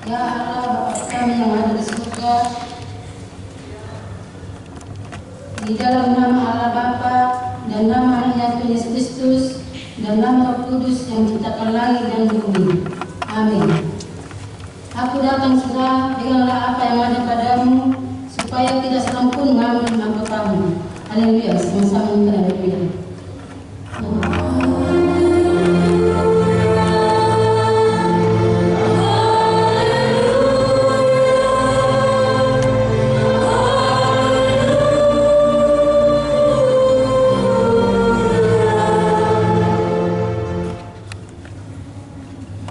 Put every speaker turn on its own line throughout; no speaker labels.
Ya Allah Bapa kami yang ada di surga, di dalam nama Allah Bapa dan nama Anaknya Yesus Kristus dan nama Roh Kudus yang menciptakan langit dan bumi. Amin. Aku datang segera, dengarlah apa yang ada padamu, supaya tidak seorang pun mengambil mahkotahmu. Haleluya, sama-sama kita haleluya.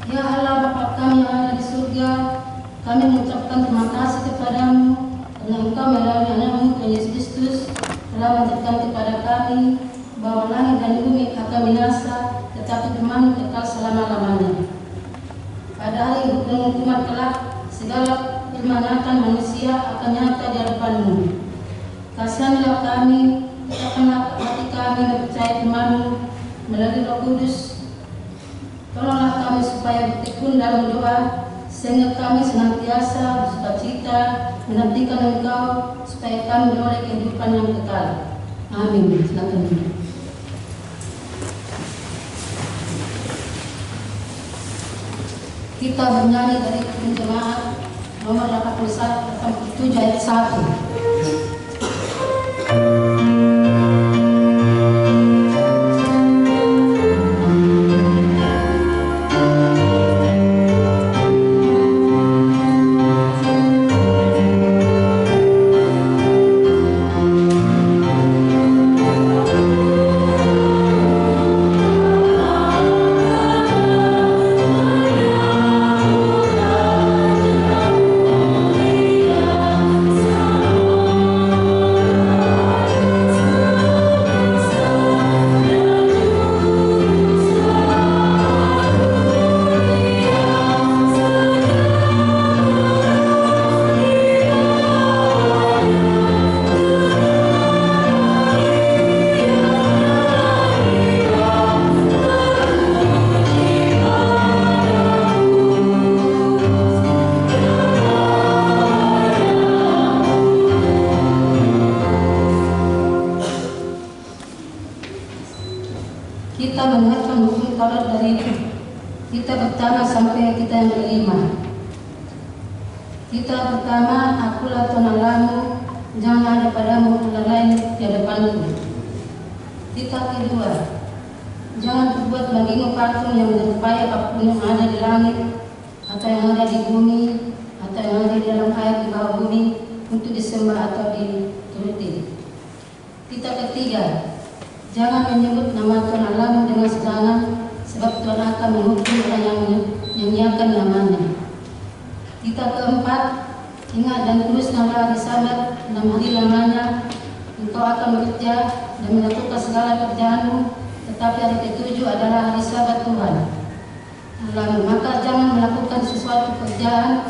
Ya Allah Bapa kami yang ada di surga, kami mengucapkan terima kasih kepadamu karena Engkau melalui Anakmu Yesus Kristus telah mengajarkan kepada kami bahwa langit dan bumi akan binasa, tetapi firman kekal selama-lamanya. Pada hari hukuman kelak, segala permanatan manusia akan nyata di hadapan-Mu. Kasihanlah kami, tetapkanlah hati kami percaya firman-Mu melalui Roh Kudus. Tolonglah kami supaya bertekun dalam doa, sehingga kami senantiasa bersukacita menantikan Engkau, supaya kami beroleh kehidupan yang kekal. Amin. Silakan. Kita bernyanyi dari jemaat nomor 87 ayat 1. Kita mendengarkan hukum Taurat dari kita pertama sampai kita yang kelima. Kita pertama, akulah Tuhan Allahmu, jangan ada padamu Allah lain di hadapanku. Kita kedua, jangan berbuat bagimu patung yang menyerupai apapun yang ada di langit, atau yang ada di bumi, atau yang ada di dalam air di bawah bumi, untuk disembah atau dituruti. Kita ketiga, jangan menyebut nama Tuhan Allahmu dengan sembarangan, sebab Tuhan akan menghukum orang yang menyanyiakan namanya. Kita keempat, ingat dan teruslah hari Sabat, 6 hari lamanya, engkau akan bekerja dan melakukan segala kerjaanmu, tetapi hari ketujuh adalah hari Sabat Tuhan Allahmu. Maka jangan melakukan sesuatu pekerjaan,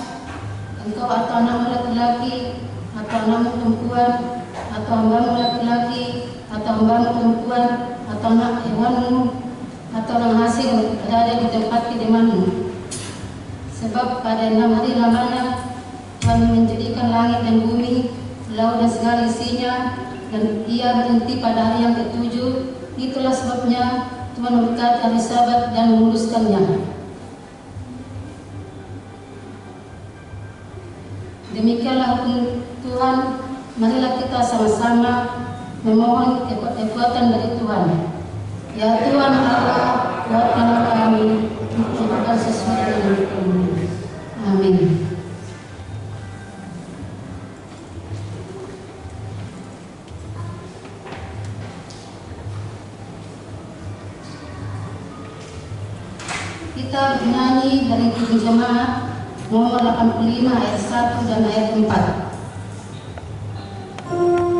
engkau atau anakmu laki-laki, atau anakmu perempuan, atau hambamu laki-laki, atau hambamu perempuan, atau anak hewanmu, atau orang asing berada di tempat kediamanmu. Sebab pada 6 hari lamanya Tuhan menjadikan langit dan bumi, laut dan segala isinya, dan Ia berhenti pada hari yang ketujuh. Itulah sebabnya Tuhan memberkati hari Sabat dan menguduskannya. Demikianlah hukum Tuhan. Marilah kita sama-sama memohon kekuatan dari Tuhan. Ya Tuhan Allah, kuatkanlah kami untuk melakukan sesuai dengan hukum-Mu. Amin. Kita bernyanyi dari Tujuh Jemaat nomor 85 ayat 1 dan ayat 4.
Oh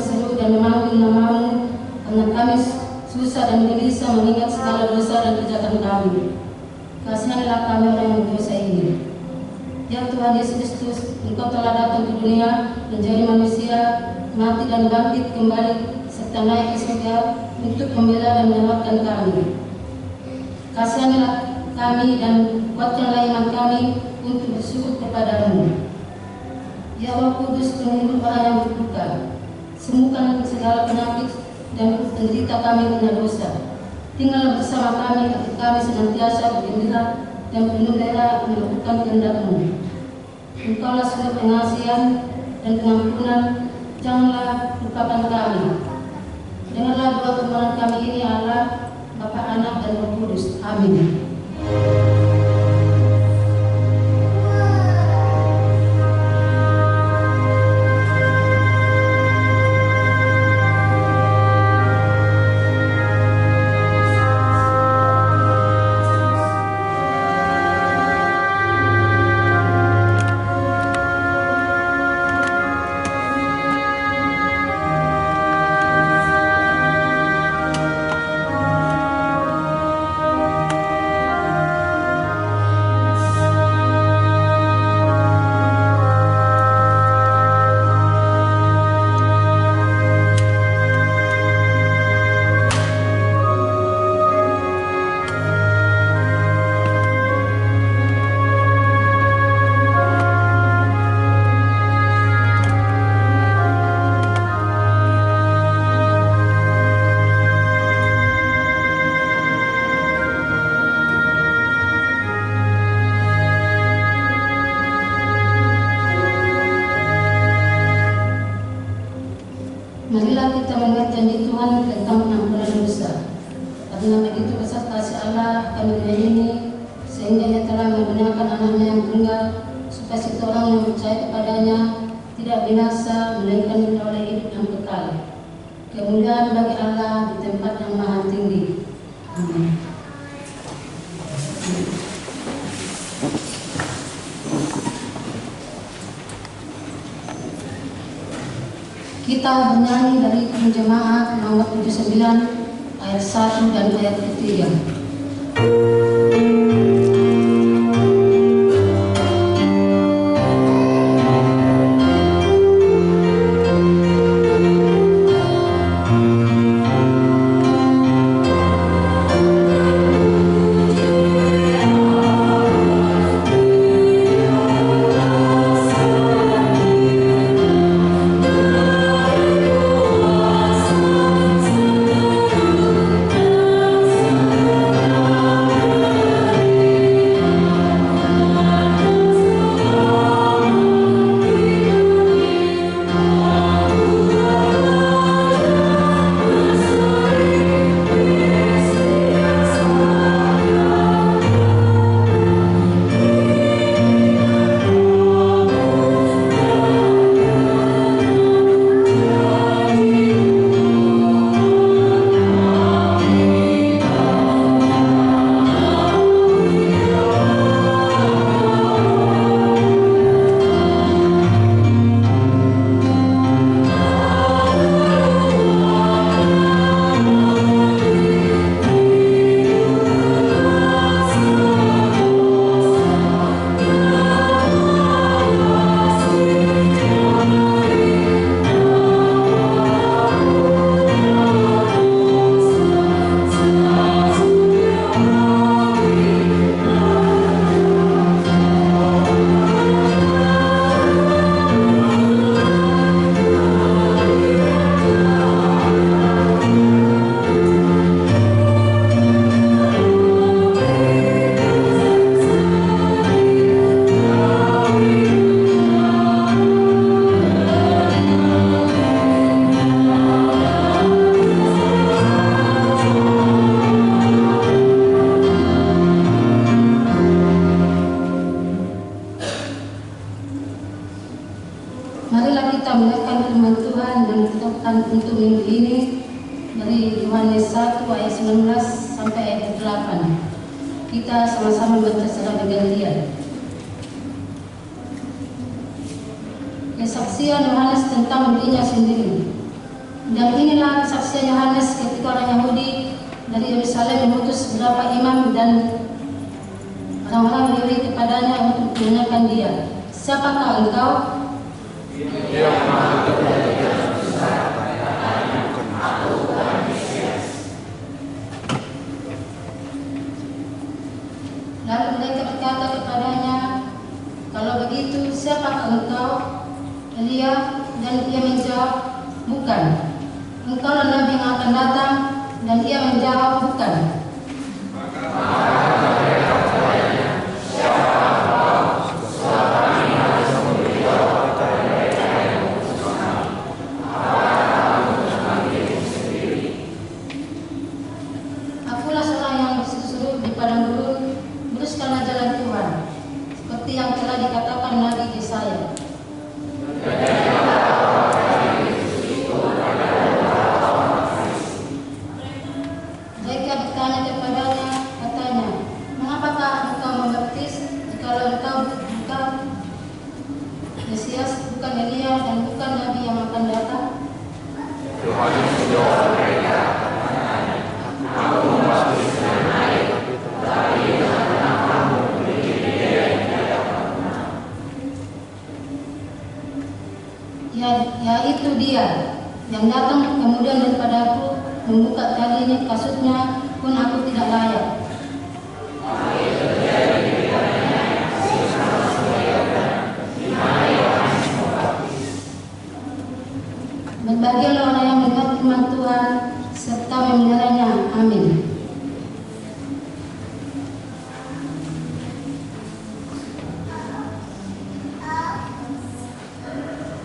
berseru dan memanggil nama-Mu, karena kami susah dan gelisah mengingat segala dosa dan kejahatan kami. Kasihanlah kami orang yang berdosa ini. Ya Tuhan Yesus Kristus, Engkau telah datang ke dunia, menjadi manusia, mati dan bangkit kembali, serta naik ke surga untuk membela dan menyelamatkan kami. Kasihanlah kami dan kuatkanlah iman kami untuk bersyukur kepada-Mu. Ya Allah Kudus, penyembuh orang yang berduka, sembuhkan segala penyakit dan penderita kami karena dosa. Tinggallah bersama kami agar kami senantiasa bergembira dan penuh rela melakukan kehendak-Mu. Engkaulah sumber pengasihan dan pengampunan, janganlah lupakan kami. Dengarlah doa permohonan kami ini, Allah, Bapa, Anak, dan Roh Kudus. Amin. Marilah kita mengingat janji Tuhan tentang pengampunan dosa. Karena begitu besar kasih Allah akan dunia ini, sehingga Ia telah membenarkan anaknya yang tunggal, supaya setiap orang yang percaya kepadanya tidak binasa, melainkan beroleh hidup yang kekal. Kemuliaan bagi Allah di tempat yang maha tinggi. Amin. Kita bernyanyi dari Jemaat nomor 79 ayat 1 dan ayat 3. Marilah kita mendengarkan firman Tuhan yang ditetapkan untuk minggu ini dari Yohanes 1 ayat 19 sampai ayat 8. Kita sama-sama baca secara bergantian. Kesaksian Yohanes tentang dirinya sendiri. Dan inilah kesaksian Yohanes ketika orang Yahudi dari Yerusalem mengutus beberapa imam dan orang-orang Yahudi kepadanya untuk menanyakan dia, "Siapakah engkau?"
Dia mengaku
Lalu mereka berkata kepadanya, "Kalau begitu, siapakah engkau?" Elia, dan ia menjawab, "Bukan." "Engkaulah Nabi yang akan datang?" Dan ia menjawab, "Bukan." "Akulah seorang yang berseru di padang gurun, luruskanlah jalan Tuhan, seperti yang telah dikatakan Nabi Yesaya." Mereka bertanya kepadanya, katanya, "Mengapakah engkau membaptis, jikalau engkau bukan Mesias, bukan Elia, dan bukan Nabi yang akan datang?"
Yohanes menjawab mereka, "Aku membaptis dengan air, tetapi karena kamu memiliki Dia yang tidak pernah."
Yaitu Dia yang datang kemudian daripadaku, membuka talinya kasutnya pun aku tidak layak. Berbahagialah orang yang mendengar firman Tuhan serta memeliharanya. Amin.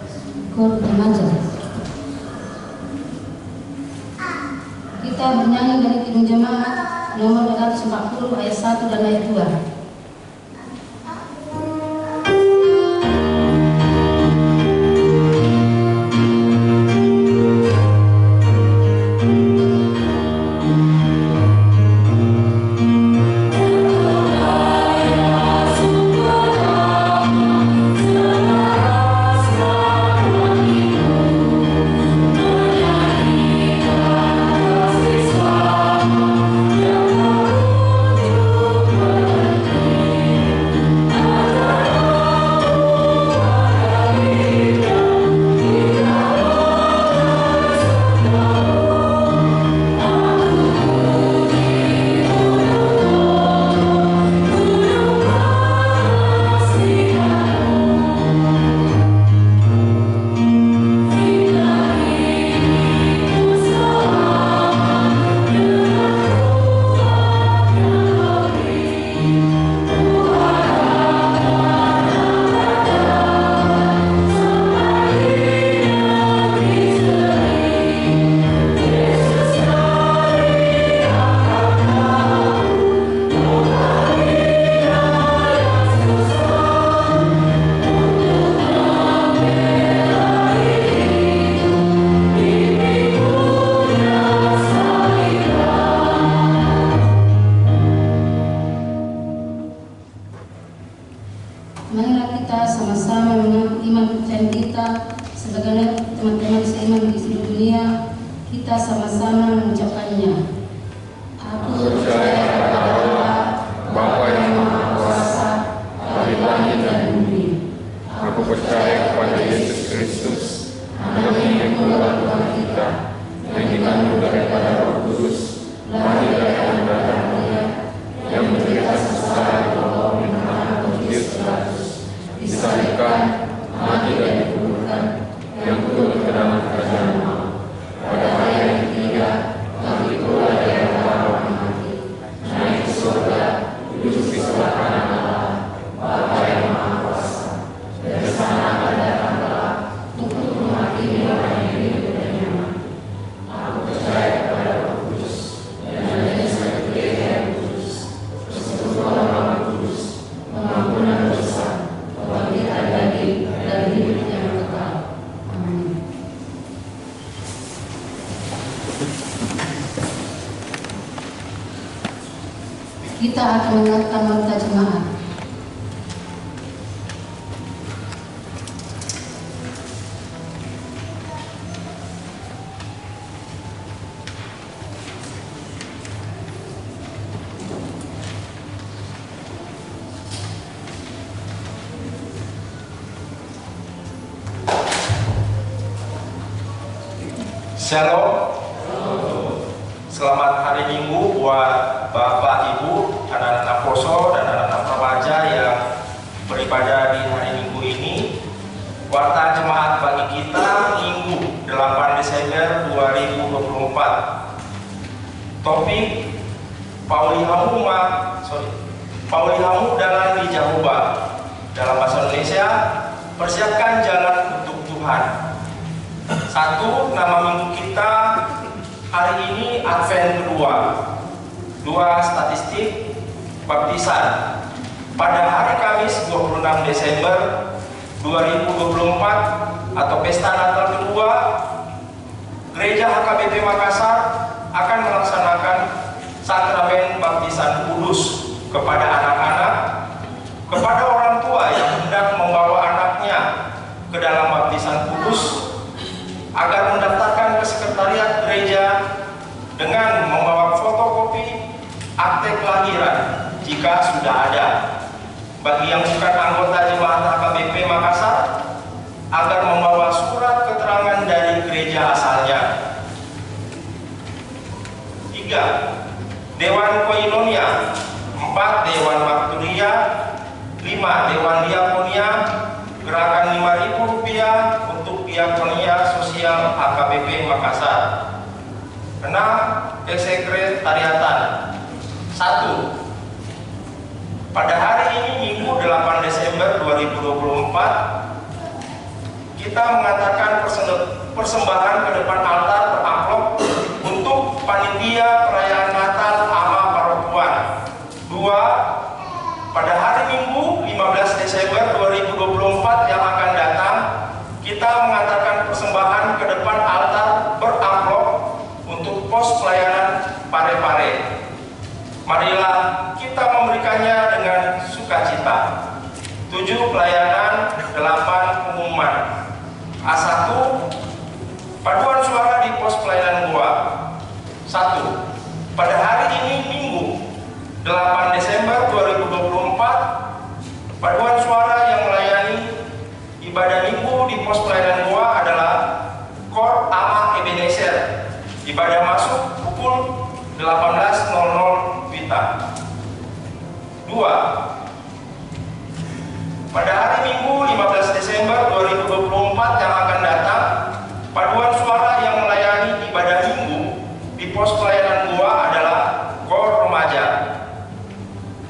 Syukur remaja. Kita bernyanyi dari Kidung Jemaat nomor 240 ayat 1 dan ayat 2. Marilah kita sama-sama mengaku iman percayaan kita sebagaimana teman-teman seiman di seluruh dunia. Kita sama-sama mengucapkannya. Aku percaya kepada Allah,
Bapa yang Maha Kuasa,
dari langit dan bumi.
aku percaya kepada Yesus Kristus, anaknya yang keluar Tuhan kita, yang dikandung daripada Roh Kudus, lahir dari Maria Mulia, yang menderita sengsara di bawah pimpinan Pontius Pilatus, disalibkan, mati dan dikuburkan, yang turun ke dalam kerajaan Allah. Pada hari yang ketiga, bangkit pula dari antara orang mati, naik ke surga, duduk di sebelah kanan Allah, Bapa yang Maha Kuasa. Dari sana akan datang kelak untuk menghakimi orang yang hidup dan yang mati. Aku percaya kepada Roh Kudus, yang adanya satu Gereja yang kudus, persekutuan orang kudus, pengampunan dosa, kebangkitan daging, dan hidup yang kekal. Amin. Kita akan mendengarkan warta jemaat.
Shalom. Selamat hari Minggu buat Bapak, Ibu, anak-anak poso dan anak-anak remaja yang beribadah di hari Minggu ini. Warta jemaat bagi kita Minggu 8 Desember 2024. Topik Pauli Hamu dalam di Jahoba. Dalam bahasa Indonesia, persiapkan jalan untuk Tuhan. Satu, nama minggu kita hari ini Advent kedua. Dua, statistik baptisan. Pada hari Kamis 26 Desember 2024 atau pesta Natal kedua, Gereja HKBP Makassar akan melaksanakan sakramen baptisan kudus kepada anak-anak, kepada orang tua yang hendak membawa anaknya ke dalam baptisan kudus, agar mendaftarkan ke sekretariat gereja dengan membawa fotokopi akte kelahiran jika sudah ada. Bagi yang bukan anggota jemaat HKBP Makassar, agar membawa surat keterangan dari gereja asalnya. 3. Dewan Koinonia. 4. Dewan Marturia. 5. Dewan Diakonia. Gerakan Rp5.000 untuk Diakonia Sosial HKBP Makassar. 6. Sekretariatan. 1. Pada hari ini Minggu 8 Desember 2024, kita mengatakan persembahan ke depan altar beramplop untuk panitia perayaan Natal Ama Parotuan. 2. Pada hari Minggu 15 Desember 2024 yang akan datang, kita mengatakan persembahan ke depan altar beramplop untuk pos pelayanan Pare-Pare. Marilah kita memberikannya dengan sukacita. 7. Pelayanan. 8. Pengumuman. A1. Paduan suara di pos pelayanan gua. 1. Pada hari ini Minggu 8 Desember 2024, paduan suara yang melayani ibadah Minggu di pos pelayanan gua adalah Kor Ama Ebenezer. Ibadah masuk pukul 18.00 WITA. 2. Pada hari Minggu 15 Desember 2024 yang akan datang, paduan suara yang melayani ibadah Minggu di pos pelayanan gua adalah Kor Remaja.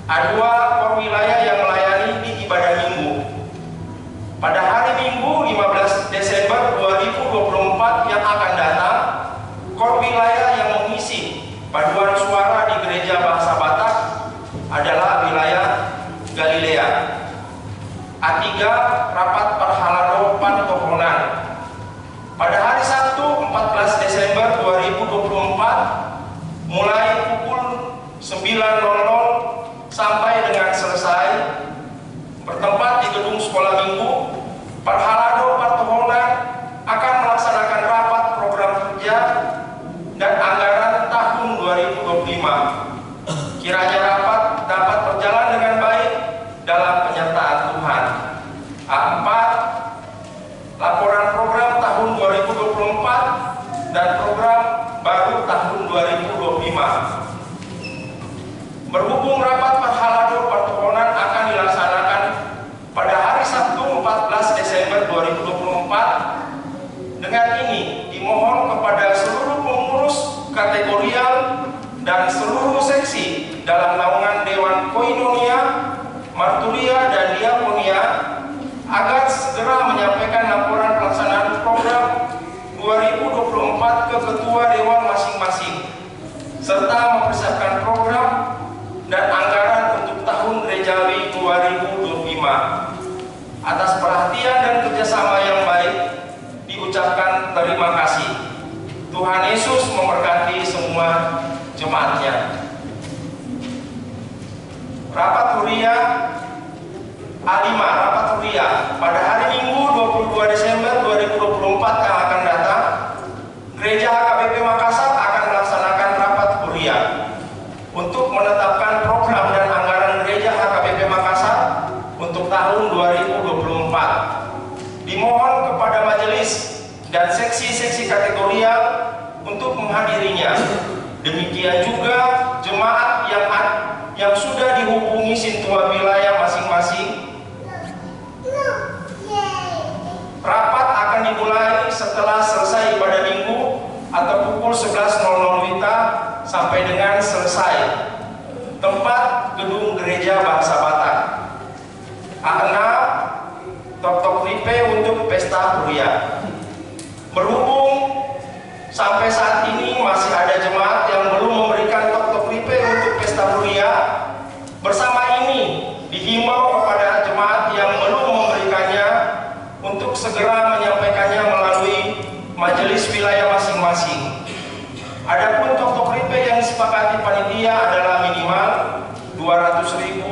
A2. Kor wilayah yang melayani di ibadah Minggu. Pada hari Minggu 15 Desember 2024 yang akan datang, Kor wilayah yang mengisi paduan suara di Gereja Bahasa Batak adalah wilayah Galilea. A3. Rapat Parhalado Pantohonan. Pada hari Sabtu 14 Desember 2024 mulai pukul 9.00 sampai dengan selesai, bertempat di gedung sekolah minggu, Parhalado Pantohonan akan melaksanakan rapat program kerja dan anggaran tahun 2025. Kiranya rapat dapat berjalan dengan baik dalam penyertaan Tuhan. A4. Laporan program tahun 2024 dan program baru tahun 2025. Berhubung rapat Parhalado Pantohonan akan dilaksanakan pada hari Sabtu 14 Desember 2024, dengan ini dimohon kepada seluruh pengurus kategorial dan seluruh seksi dalam naungan Dewan Koinonia, Marturia, dan Diakonia agar segera menyampaikan laporan pelaksanaan program 2024 ke ketua dewan masing-masing, serta mempersiapkan program dan anggaran untuk tahun gerejawi 2025. Atas perhatian dan kerjasama yang baik diucapkan terima kasih. Tuhan Yesus memberkati semua jemaatnya. Rapat Huria A5. Rapat Huria pada hari Minggu 22 Desember 2024 yang akan datang, Gereja HKBP Makassar akan melaksanakan rapat Huria untuk menetapkan program dan anggaran Gereja HKBP Makassar untuk tahun 2024. Dimohon kepada majelis dan seksi-seksi kategorial untuk menghadirinya. Demikian juga jemaat yang sudah dihubungi sintua wilayah masing-masing. Rapat akan dimulai setelah selesai ibadah minggu atau pukul 11.00 WITA sampai dengan selesai. Tempat gedung gereja Bangsa Batak. A6 Tok-tok ripe untuk pesta Huria. Berhubung sampai saat ini masih ada jemaat yang belum memberikan tok-tok ripe untuk pesta Huria, bersama ini dihimbau kepada jemaat yang belum memberikannya untuk segera menyampaikannya melalui majelis wilayah masing-masing. Adapun tok-tok ripe yang disepakati panitia adalah minimal Rp200.000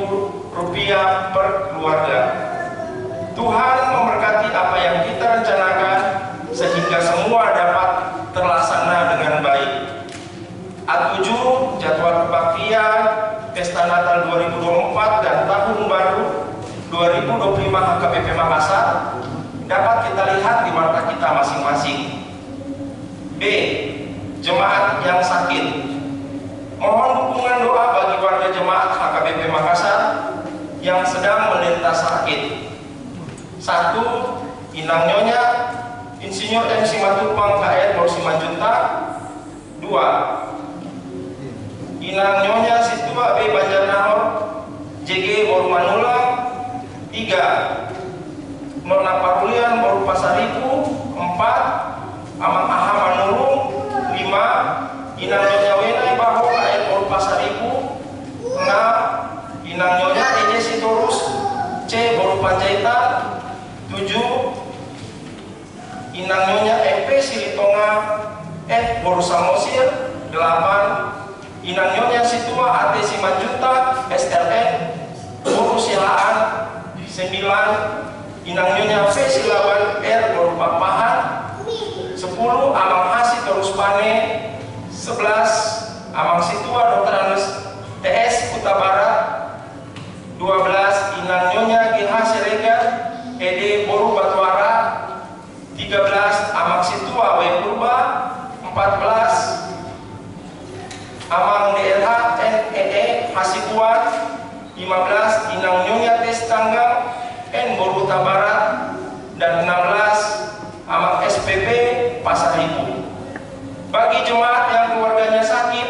per keluarga. Tuhan memberkati apa yang kita rencanakan sehingga semua dapat terlaksana dengan baik. A7 jadwal kebaktian Pesta Natal 2024 dan Tahun Baru 2025 HKBP Makassar dapat kita lihat di warta kita masing-masing. B. Jemaat yang sakit. Mohon dukungan doa bagi warga jemaat HKBP Makassar yang sedang menderita sakit. 1. Inang Nyonya Insinyur M. Simatupang KR Bor Simanjuntak. 2. Inang Nyonya Situa B. Banjarnahor JG Bor Manulang. 3. Nona Parulian Bor Pasaribu. 4. Amang Aha Manurung. 5. Inang Nyonya Wenai Baho KR Bor Pasaribu. 6. Inang Nyonya EJ Sitorus C. Bor Panjaitan. 7. Inang Nyonya MP Silitonga F. Bor Samosir. 8. Inang Nyonya Situa AT Simanjuntak SLN Bor Silaan. 9. Inang Nyonya V Silaban R. Bor Papahan. 10. Amang Hasi Terus Pane. 11. Amang Situa Dr. Anes TS Kuta Barat. 12. Inang Nyonya GH Siregar ED Boru Batuara. 13. Amang Situa W Purba. 14. Amang DRH NEE Hasibuan. 15. Inang Nyonya Tes Tanggang N Boru Barat. Dan 16. Amang SPP Pasaribu. Bagi jemaat yang keluarganya sakit,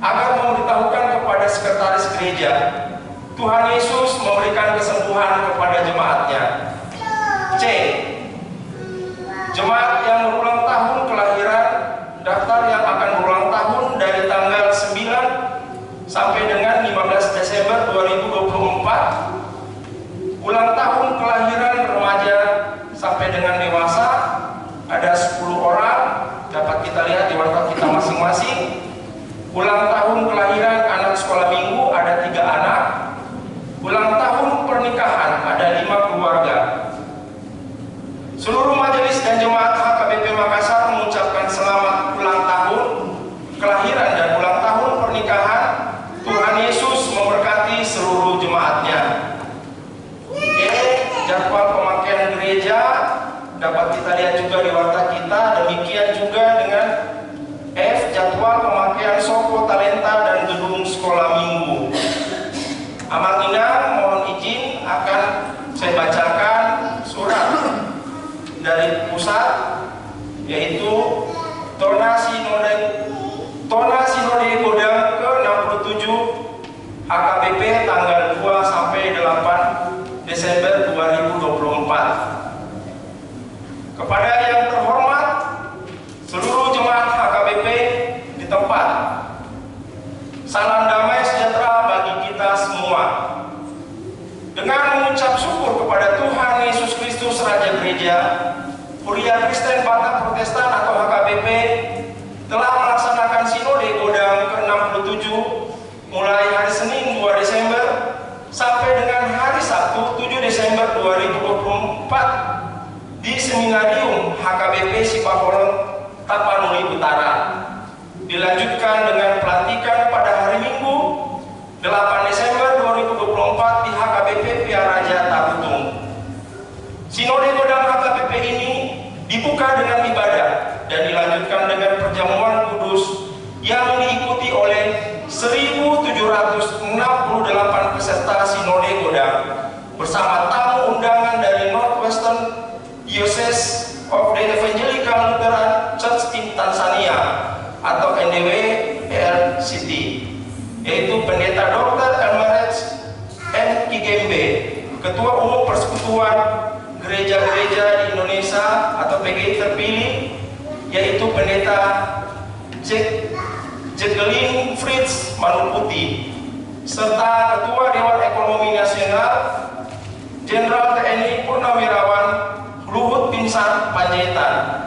agar memberitahukan kepada sekretaris gereja. Tuhan Yesus memberikan kesembuhan kepada jemaatnya. C. Jemaat yang berulang tahun kelahiran, daftar yang akan berulang tahun dari tanggal 9 sampai dengan 15 Desember 2024. Ulang tahun kelahiran remaja sampai dengan dewasa ada 10 orang, dapat kita lihat di warta kita masing-masing. Ulang tahun kelahiran anak sekolah minggu ada 3 anak. Ulang tahun pernikahan ada 5 keluarga. Seluruh majelis dan jemaat HKBP Makassar mengucapkan selamat ulang tahun kelahiran dan ulang tahun pernikahan. Tuhan Yesus memberkati seluruh jemaatnya. E. Jadwal pemakaian gereja dapat kita lihat juga di warta kita. Demikian juga dengan F. Jadwal pemakaian Soko Talenta dan gedung sekolah minggu. Amang Inang mohon izin akan saya bacakan surat dari pusat, yaitu Tona Sinode Godang ke-67 HKBP tanggal 2 sampai 8 Desember 2024. Kepada yang terhormat seluruh jemaat HKBP di tempat, salam damai sejahtera bagi kita semua. Dengan mengucap syukur kepada Tuhan Yesus Kristus Raja Gereja, Huria Kristen Batak Protestan atau HKBP telah melaksanakan Sinode Godang ke-67 mulai hari Senin 2 Desember sampai dengan hari Sabtu 7 Desember 2024 di Seminarium HKBP Sipakolon Tapanuli Utara. Dilanjutkan dengan pelantikan pada hari Minggu 8 Desember 2024 di HKBP Pia Raja Tarutung. Sinode Godang HKBP ini dibuka dengan ibadah dan dilanjutkan dengan perjamuan Kudus yang diikuti oleh 1.768 peserta Sinode Godang bersama tamu undangan dari Northwestern Diocese of the Evangelical Lutheran Church in Tanzania atau NDW-ELCT, yaitu Pendeta Dr. Elmaret M. Kigembe, Ketua Umum Persekutuan Gereja-Gereja di Indonesia atau PGI terpilih, yaitu Pendeta Jacqueline Fritz Manuputi, serta Ketua Dewan Ekonomi Nasional Jenderal TNI Purnawirawan Luhut Binsar Panjaitan,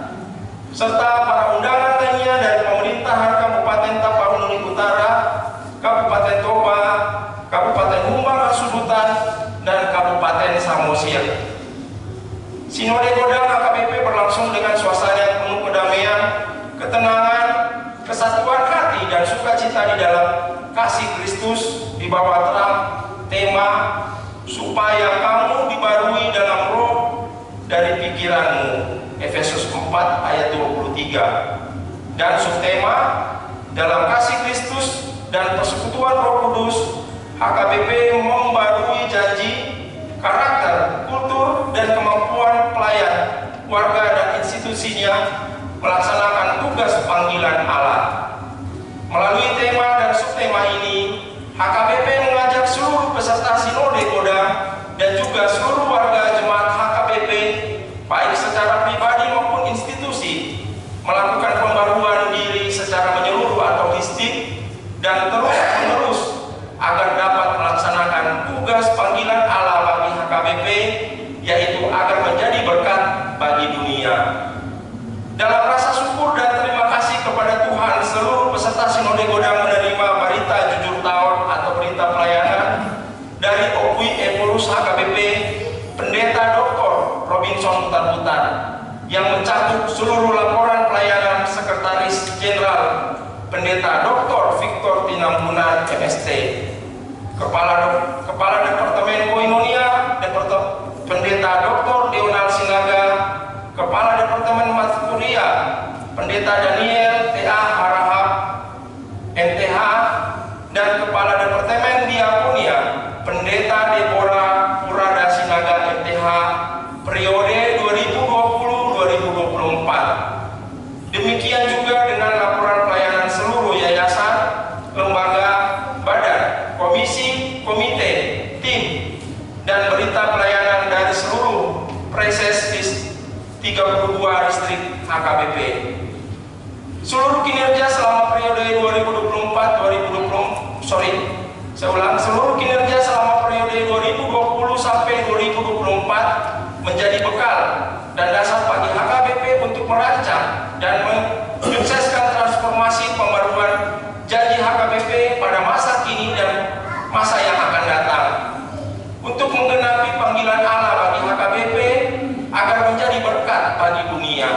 serta para undangan lainnya dari pemerintahan Kabupaten Tapanuli Utara, Kabupaten Toba, Kabupaten Humbang Sudutan, dan Kabupaten Samosir. Sinode Godang HKBP berlangsung dengan suasana yang penuh kedamaian, ketenangan, kesatuan hati, dan sukacita di dalam kasih Kristus di bawah terang tema supaya kamu dibarui dalam roh dari pikiranmu, Efesus 4 ayat 23, dan subtema dalam kasih Kristus dan persekutuan Roh Kudus. HKBP membarui janji, karakter, kultur, dan kemampuan pelayan warga dan institusinya melaksanakan tugas panggilan Allah. Melalui tema dan subtema ini, HKBP mengajak seluruh peserta Sinode Godang dan juga seluruh warga jemaat HKBP, baik secara pribadi maupun institusi, melakukan pembaruan diri secara menyeluruh atau holistik dan terus-menerus agar dapat melaksanakan tugas panggilan Allah bagi HKBP, yaitu agar menjadi berkat bagi dunia. Dalam rasa syukur dan terima kasih kepada Tuhan, seluruh peserta Sinode Godang menerima berita jujur tahun atau berita pelayanan dari OPUI Epurus HKBP Pendeta Dr. Robinson Butar-Butar yang mencakup seluruh laporan pelayanan Sekretaris Jenderal Pendeta Dr. Victor Tinambunan MST, Kepala Departemen Koinonia Pendeta Dr. Deonal Sinaga, Kepala Departemen Marturia Pendeta Daniel T.A. Harahap MTH, dan Kepala Departemen Diakonia Pendeta Deborah Purada Sinaga MTH periode 2020-2024. Demikian juga dengan laporan pelayanan seluruh yayasan, lembaga, badan, komisi, komite, tim, dan berita pelayanan dari seluruh preses 32 distrik HKBP. Seluruh kinerja selama periode 2024 sampai 2024 menjadi bekal dan dasar bagi HKBP untuk merancang dan menyukseskan transformasi pembaruan janji HKBP pada masa kini dan masa yang akan datang, untuk menggenapi panggilan Allah bagi HKBP agar menjadi berkat bagi dunia.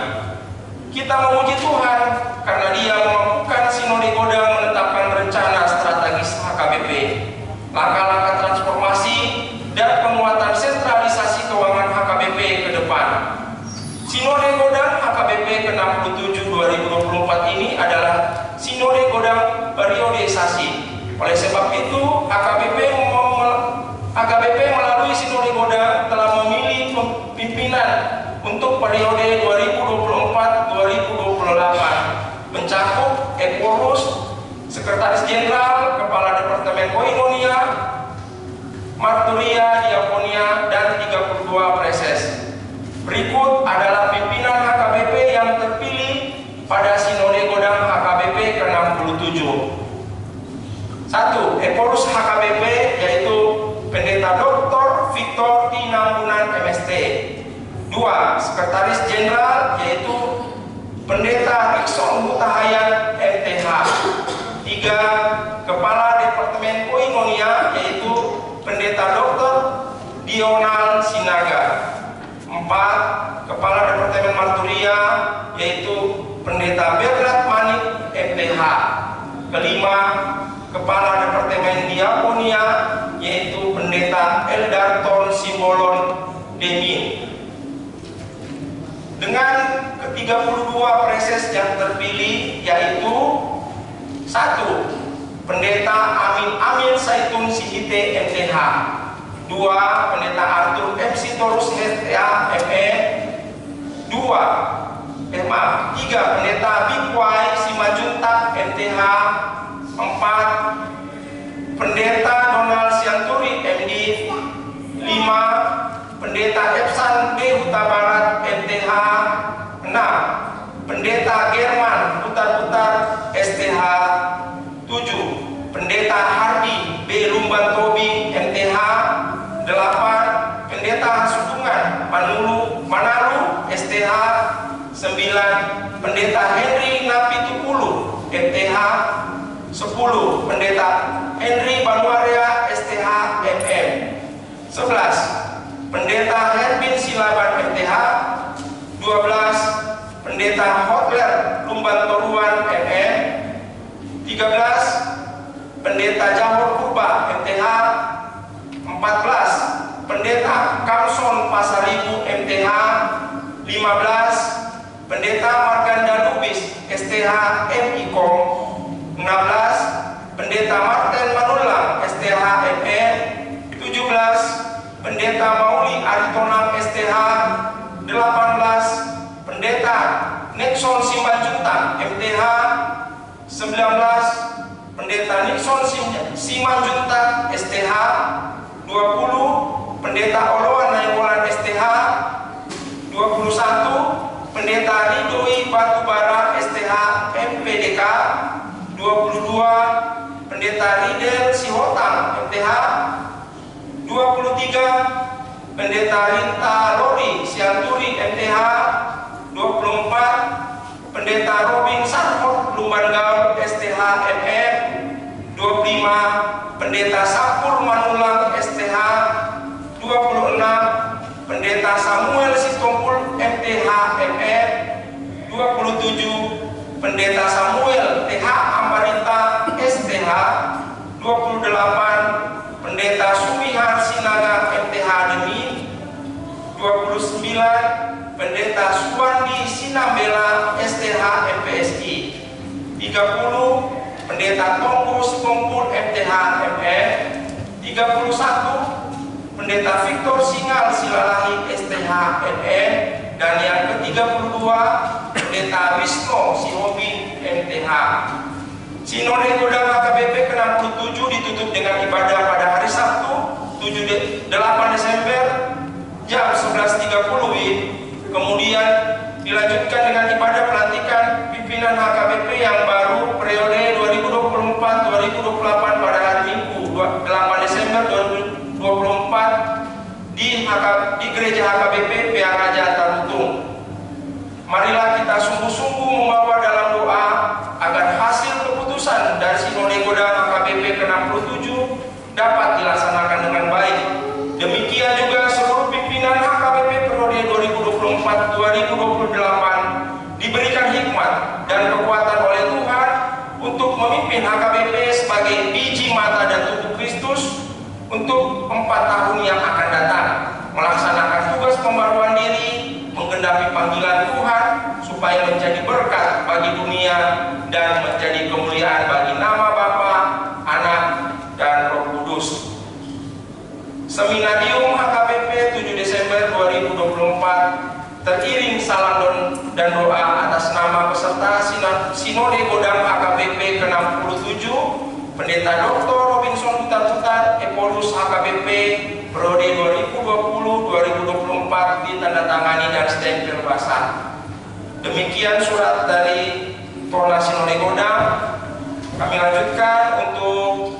Kita memuji Tuhan karena Dia memampukan Sinode Godang menetapkan rencana strategis HKBP, langkah-langkah transformasi dan penguatan sentralisasi keuangan HKBP ke depan. Sinode Godang HKBP ke-67 2024 ini adalah Sinode Godang periodisasi. Oleh sebab itu, HKBP melalui Sinode Godang telah memilih pimpinan untuk periode 2024-2028, mencakup Epurus, Sekretaris Jenderal, Kepala Departemen Koinonia, Marturia, Diakonia, dan 32 preses. Berikut adalah pimpinan HKBP yang terpilih pada Sinode Godang HKBP ke-67. 1. Epurus HKBP, yaitu Pendeta Dr. Victor Tinambunan MST. 2. Sekretaris Jenderal, yaitu Pendeta Rikson Hutahayan MTH. 3. Kepala Departemen Koinonia, yaitu Pendeta Dr. Dional Sinaga. 4. Kepala Departemen Marturia, yaitu Pendeta Bernard Manik MTH. 5. Kepala Departemen Diakonia, yaitu Pendeta Eldarton Simbolon Demin. Dengan ke-32 preses yang terpilih, yaitu 1. Pendeta Amin Saitun Sihite MTH. 2. Pendeta Arthur M. Sitorus STA ME. 3. Pendeta Bikwai Simajuntak MTH. 4. Pendeta Donald Sianturi MD. 5. Pendeta Epsan B. Huta Barat MTH. 6. Pendeta German Putar-Putar STH. 7. Pendeta Hardi B. Lumban Tobi MTH. 8. Pendeta Sudungan Manalu STH. 9. Pendeta Henry Napitukulu MTH. 10. Pendeta Henry Banuaria STH MM. 11. Pendeta Herbin Silaban MTH. 12. Pendeta Hotler Lumban Toruan MM. 13. Pendeta Jahor Purba MTH. 14. Pendeta Kamson Pasaribu MTH. 15. Pendeta Marganda Lubis STH MIKOM. 16. Pendeta Martin Manulang STH ME. 17. Pendeta Mauli Aritonang STH. 18. Pendeta Nixon Simanjuntak MTH. 19. Pendeta Nixon Simanjuntak STH. 20. Pendeta Oloan Nainggolan STH. 21. Pendeta Ridhoi Batubara STH MPDK. 22. Pendeta Ridel Sihotang MTH. 23. Pendeta Rinta Lori Sianturi MTH. 24. Pendeta Robin Sarford Lumban Gaul STH MM. 25. Pendeta Sapur Manulang STH. 26. Pendeta Samuel Sitompul MTH MM. 27. Pendeta Samuel TH Ambarita STH. 28. Pendeta Sumihar Sinaga MTH Demi. 29. Pendeta Suwandi Sinambela STH MPSI. 30. Pendeta Tonggus Pongpul MTH ME. 31. Pendeta Victor Singal Silalahi STH ME. Dan yang ke-32, Pendeta Wisno Sihobi MTH. Sinode Godang HKBP ke-67 ditutup dengan ibadah pada hari Sabtu 8 Desember jam 11.30 WIB. Kemudian dilanjutkan dengan ibadah pelantikan pimpinan HKBP yang baru periode 2024-2028 pada hari Minggu 8 Desember 2024 di Gereja HKBP PA Raja Tarutung. Marilah kita sungguh-sungguh membawa dalam doa agar hasil keputusan dari Sinode Godang HKBP ke-67 dapat dilaksanakan dengan baik. Demikian juga seluruh pimpinan HKBP periode 2024-2028 diberikan hikmat dan kekuatan oleh Tuhan untuk memimpin HKBP sebagai biji mata dan tubuh Kristus untuk 4 tahun yang akan datang, melaksanakan tugas pembaruan diri, menggenapi panggilan Tuhan supaya menjadi berkat bagi dunia dan menjadi kemuliaan bagi nama Bapa, Anak, dan Roh Kudus. Seminarium HKBP 7 Desember 2024 teriring salam dan doa atas nama peserta Sinode Godang HKBP ke-67 Pendeta Dr. Robinson Putar-Putar Epolus HKBP periode 2020-2024 ditandatangani dan stempel basah. Demikian surat dari Kepala Sinode Godang. Kami lanjutkan untuk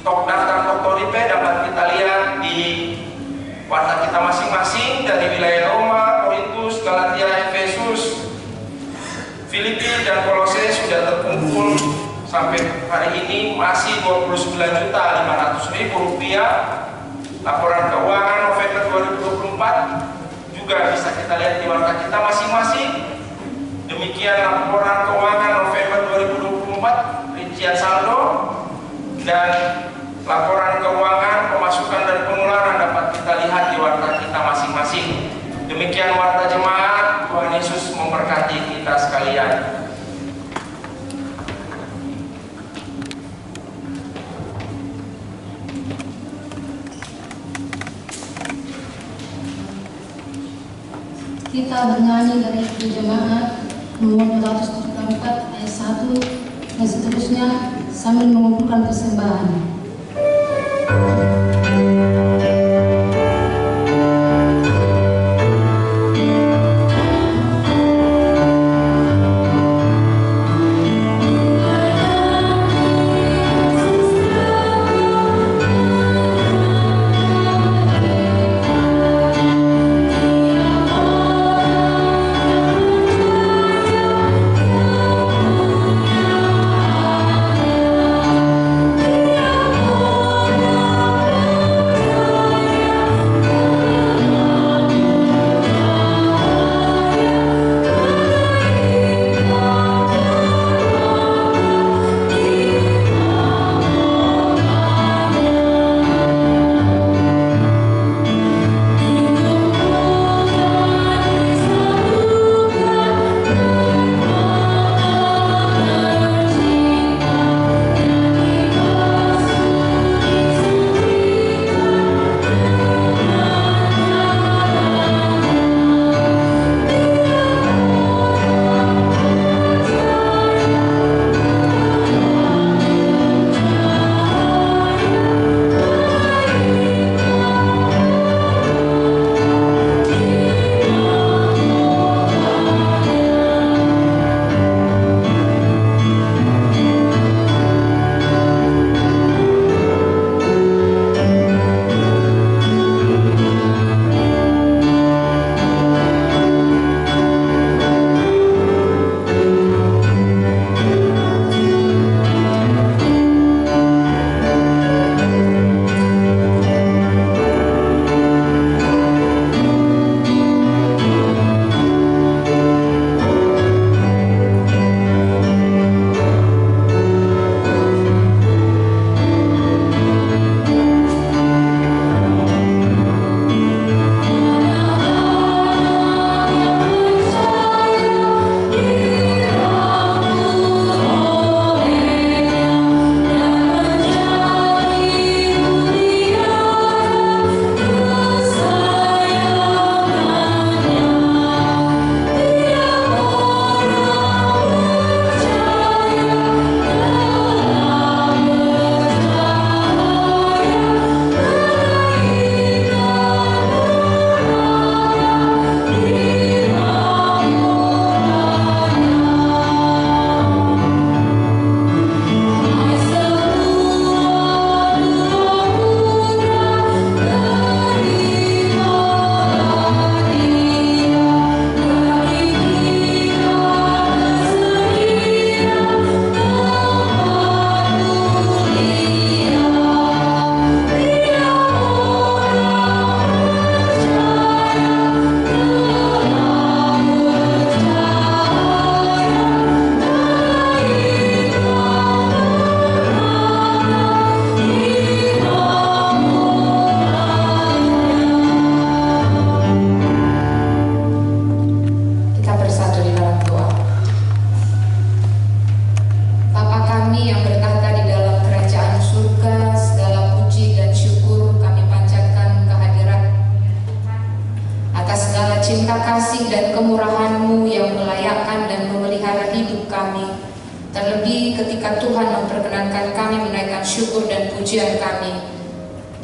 daftar doktoripe dapat kita lihat di warta kita masing-masing dari wilayah Roma, Korintus, Galatia, Efesus, Filipi, dan Kolose sudah terkumpul sampai hari ini masih Rp29.500.000. Laporan keuangan November 2024 juga bisa kita lihat di warta kita masing-masing. Demikian laporan keuangan November 2024 rincian saldo, dan laporan keuangan pemasukan dan pengeluaran dapat kita lihat di warta kita masing-masing. Demikian warta jemaat. Tuhan Yesus memberkati kita sekalian.
Kita bernyanyi dari jemaat nomor 274 ayat 1 dan seterusnya sambil mengumpulkan persembahan.
cinta kasih dan kemurahan-Mu yang melayakkan dan memelihara hidup kami. Terlebih ketika Tuhan memperkenankan kami menaikkan syukur dan pujian kami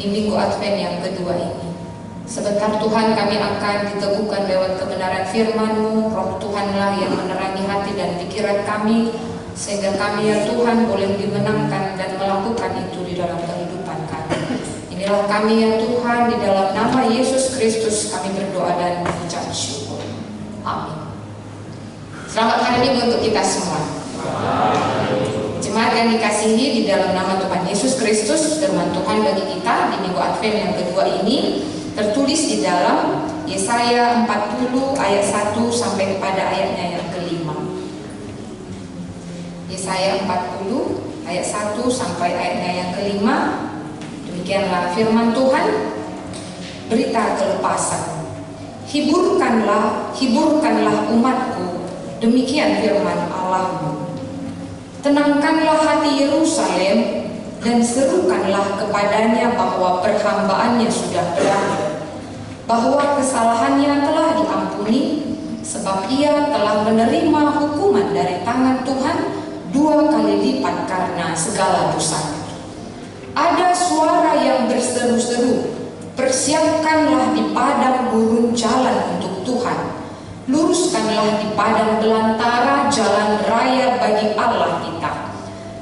di Minggu Advent yang kedua ini. Sebentar Tuhan kami akan diteguhkan lewat kebenaran firman-Mu. Roh Tuhanlah yang menerangi hati dan pikiran kami, sehingga kami ya Tuhan boleh dimenangkan dan melakukan itu di dalam kehidupan kami. Inilah kami ya Tuhan, di dalam nama Yesus Kristus kami berdoa dan mengucap syukur. Amin. Selamat hari Minggu untuk kita semua. Jemaat yang dikasihi di dalam nama Tuhan Yesus Kristus, firman Tuhan bagi kita di Minggu Advent yang kedua ini tertulis di dalam Yesaya 40 ayat 1 sampai kepada ayatnya yang kelima. Yesaya 40 ayat 1 sampai ayatnya yang kelima. Demikianlah firman Tuhan, berita kelepasan. Hiburkanlah umatku, demikian firman Allahmu. Tenangkanlah hati Yerusalem dan serukanlah kepadanya bahwa perhambaannya sudah berakhir, bahwa kesalahannya telah diampuni sebab ia telah menerima hukuman dari tangan Tuhan 2 kali lipat karena segala dosanya. Ada suara yang berseru-seru, persiapkanlah di padang gurun jalan untuk Tuhan, luruskanlah di padang belantara jalan raya bagi Allah kita.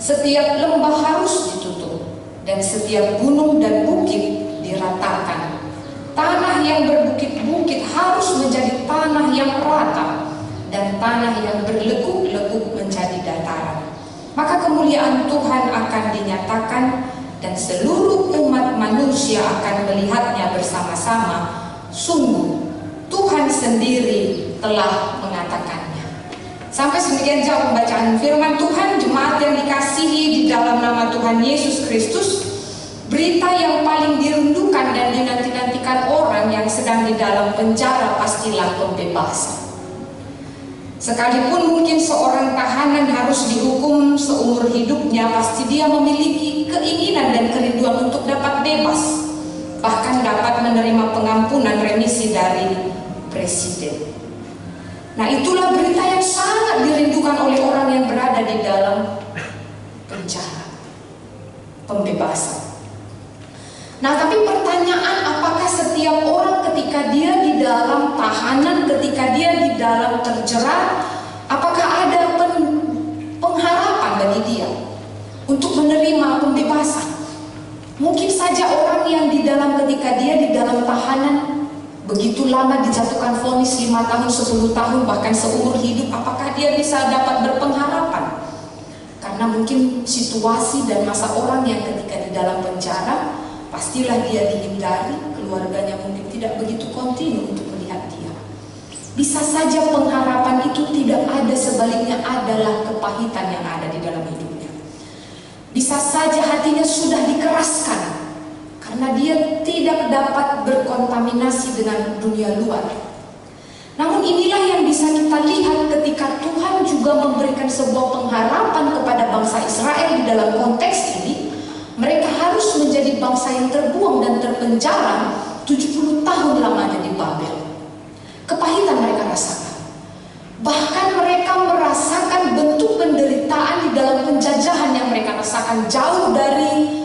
Setiap lembah harus ditutup, dan setiap gunung dan bukit diratakan. Tanah yang berbukit-bukit harus menjadi tanah yang rata, dan tanah yang berlekuk-lekuk menjadi dataran. Maka kemuliaan Tuhan akan dinyatakan, dan seluruh umat manusia akan melihatnya bersama-sama. Sungguh, Tuhan sendiri telah mengatakannya. Sampai sedemikian jauh pembacaan firman Tuhan. Jemaat yang dikasihi di dalam nama Tuhan Yesus Kristus, berita yang paling dirindukan dan dinanti-nantikan orang yang sedang di dalam penjara pastilah pembebasan. Sekalipun mungkin seorang tahanan harus dihukum seumur hidupnya, pasti dia memiliki keinginan dan kerinduan untuk dapat bebas, bahkan dapat menerima pengampunan remisi dari presiden. Nah, itulah berita yang sangat dirindukan oleh orang yang berada di dalam penjara, pembebasan. Nah, tapi pertanyaan, apakah setiap orang ketika dia di dalam tahanan, ketika dia di dalam terjerat, apakah ada pengharapan bagi dia untuk menerima pembebasan? Mungkin saja orang yang di dalam, ketika dia di dalam tahanan, begitu lama dijatuhkan vonis 5 tahun, 10 tahun, bahkan seumur hidup, apakah dia bisa dapat berpengharapan? Karena mungkin situasi dan masa orang yang ketika di dalam penjara, pastilah dia dihindari, keluarganya mungkin tidak begitu kontinu untuk melihat dia. Bisa saja pengharapan itu tidak ada, sebaliknya adalah kepahitan yang ada di dalam hidupnya. Bisa saja hatinya sudah dikeraskan karena dia tidak dapat berkontaminasi dengan dunia luar. Namun inilah yang bisa kita lihat ketika Tuhan juga memberikan sebuah pengharapan kepada bangsa Israel di dalam konteks ini. Mereka harus menjadi bangsa yang terbuang dan terpenjara 70 tahun lamanya di Babel. Kepahitan mereka rasakan. Bahkan mereka merasakan bentuk penderitaan di dalam penjajahan yang mereka rasakan jauh dari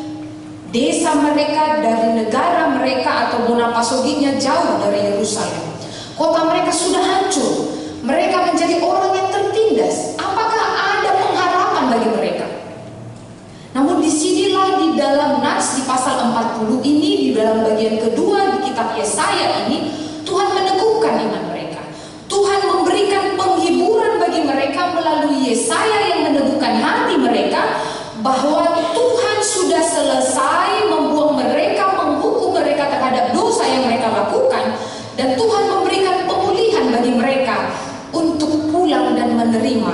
desa mereka, dari negara mereka, atau Bonapasoginya jauh dari Yerusalem. Kota mereka sudah hancur. Mereka menjadi orang yang tertindas. Apakah ada pengharapan bagi mereka? Namun disinilah di dalam Nats di pasal 40 ini, di dalam bagian kedua di kitab Yesaya ini, Tuhan meneguhkan iman mereka. Tuhan memberikan penghiburan bagi mereka melalui Yesaya yang meneguhkan hati mereka bahwa Tuhan sudah selesai membuang mereka, menghukum mereka terhadap dosa yang mereka lakukan, dan Tuhan memberikan pemulihan bagi mereka untuk pulang dan menerima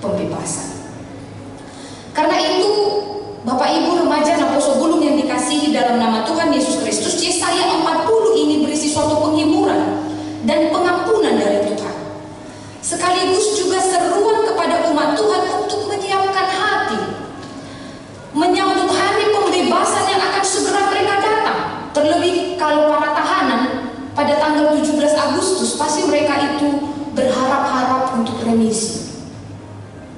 pembebasan. Karena itu, Bapak Ibu remaja Naposo Bulung yang dikasihi dalam nama Tuhan Yesus Kristus, Yesaya 40 ini berisi suatu penghiburan dan pengampunan dari Tuhan. Sekaligus juga seruan kepada umat Tuhan untuk menyiapkan hati, menyambut hari pembebasan yang akan segera mereka datang. Terlebih kalau para tahanan pada tanggal 17 Agustus, pasti mereka itu berharap-harap untuk remisi,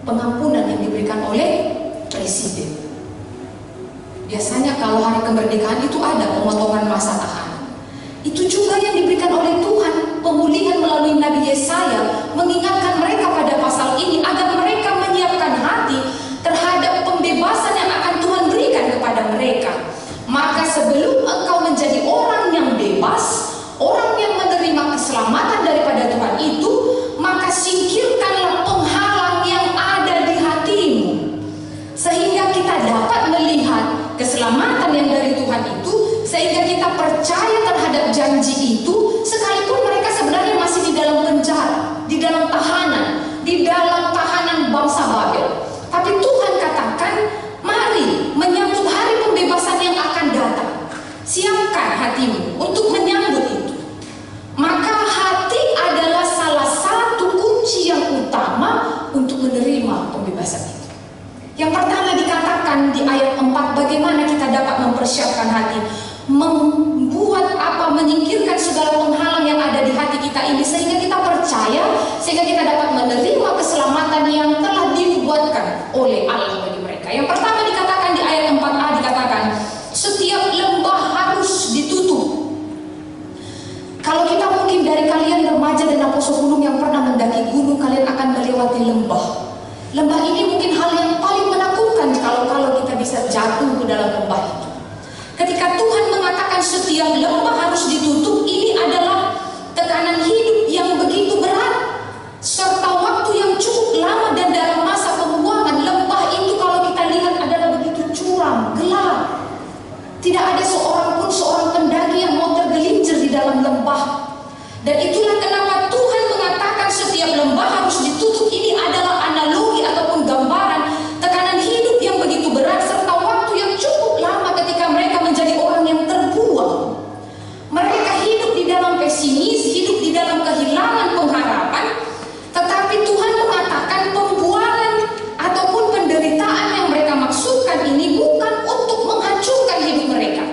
pengampunan yang diberikan oleh presiden. Biasanya kalau hari kemerdekaan itu ada pemotongan masa tahanan. Itu juga yang diberikan oleh Tuhan, pemulihan melalui Nabi Yesaya, mengingatkan mereka pada pasal ini agar mereka menyiapkan hati terhadap pembebasan yang akan Tuhan berikan kepada mereka. Maka sebelum engkau menjadi orang yang bebas, orang yang menerima keselamatan daripada Tuhan itu, maka singkirkanlah penghalang yang ada di hatimu, sehingga kita dapat melihat keselamatan yang dari Tuhan itu, sehingga kita percaya terhadap janji itu, sekalipun mereka sebenarnya masih di dalam penjara, di dalam tahanan bangsa Babel. Tapi Tuhan katakan, mari menyambut hari pembebasan yang akan datang. Siapkan hatimu untuk menyambut itu. Maka hati adalah salah satu kunci yang utama untuk menerima pembebasan itu. Yang pertama dikatakan di ayat 4, bagaimana kita dapat mempersiapkan hati. menyingkirkan segala penghalang yang ada di hati kita ini, sehingga kita percaya, sehingga kita dapat menerima keselamatan yang telah dibuatkan oleh Allah bagi mereka. Yang pertama dikatakan di ayat 4a, dikatakan setiap lembah harus ditutup. Kalau kita mungkin dari kalian remaja dan apostle gunung yang pernah mendaki gunung, kalian akan melewati lembah. Lembah ini mungkin hal yang paling menakutkan kalau kita bisa jatuh ke dalam lembah itu. Ketika Tuhan mengatakan setiap lembah harus ditutup, ini adalah tekanan hidup yang begitu berat, serta waktu yang cukup lama, dan dalam masa pembuangan. Lembah itu kalau kita lihat adalah begitu curam, gelap. Tidak ada seorang pendaki yang mau tergelincir di dalam lembah. Dan itulah kenapa Tuhan mengatakan setiap lembah harus ditutup. Ini adalah analogi ataupun gambaran tekanan hidup yang begitu berat, serta waktu yang cukup lama ketika mereka menjadi orang yang terbuang. Mereka hidup di dalam pesimis, hidup di dalam kehilangan pengharapan. Tetapi Tuhan mengatakan pembuangan ataupun penderitaan yang mereka maksudkan ini bukan untuk menghancurkan hidup mereka.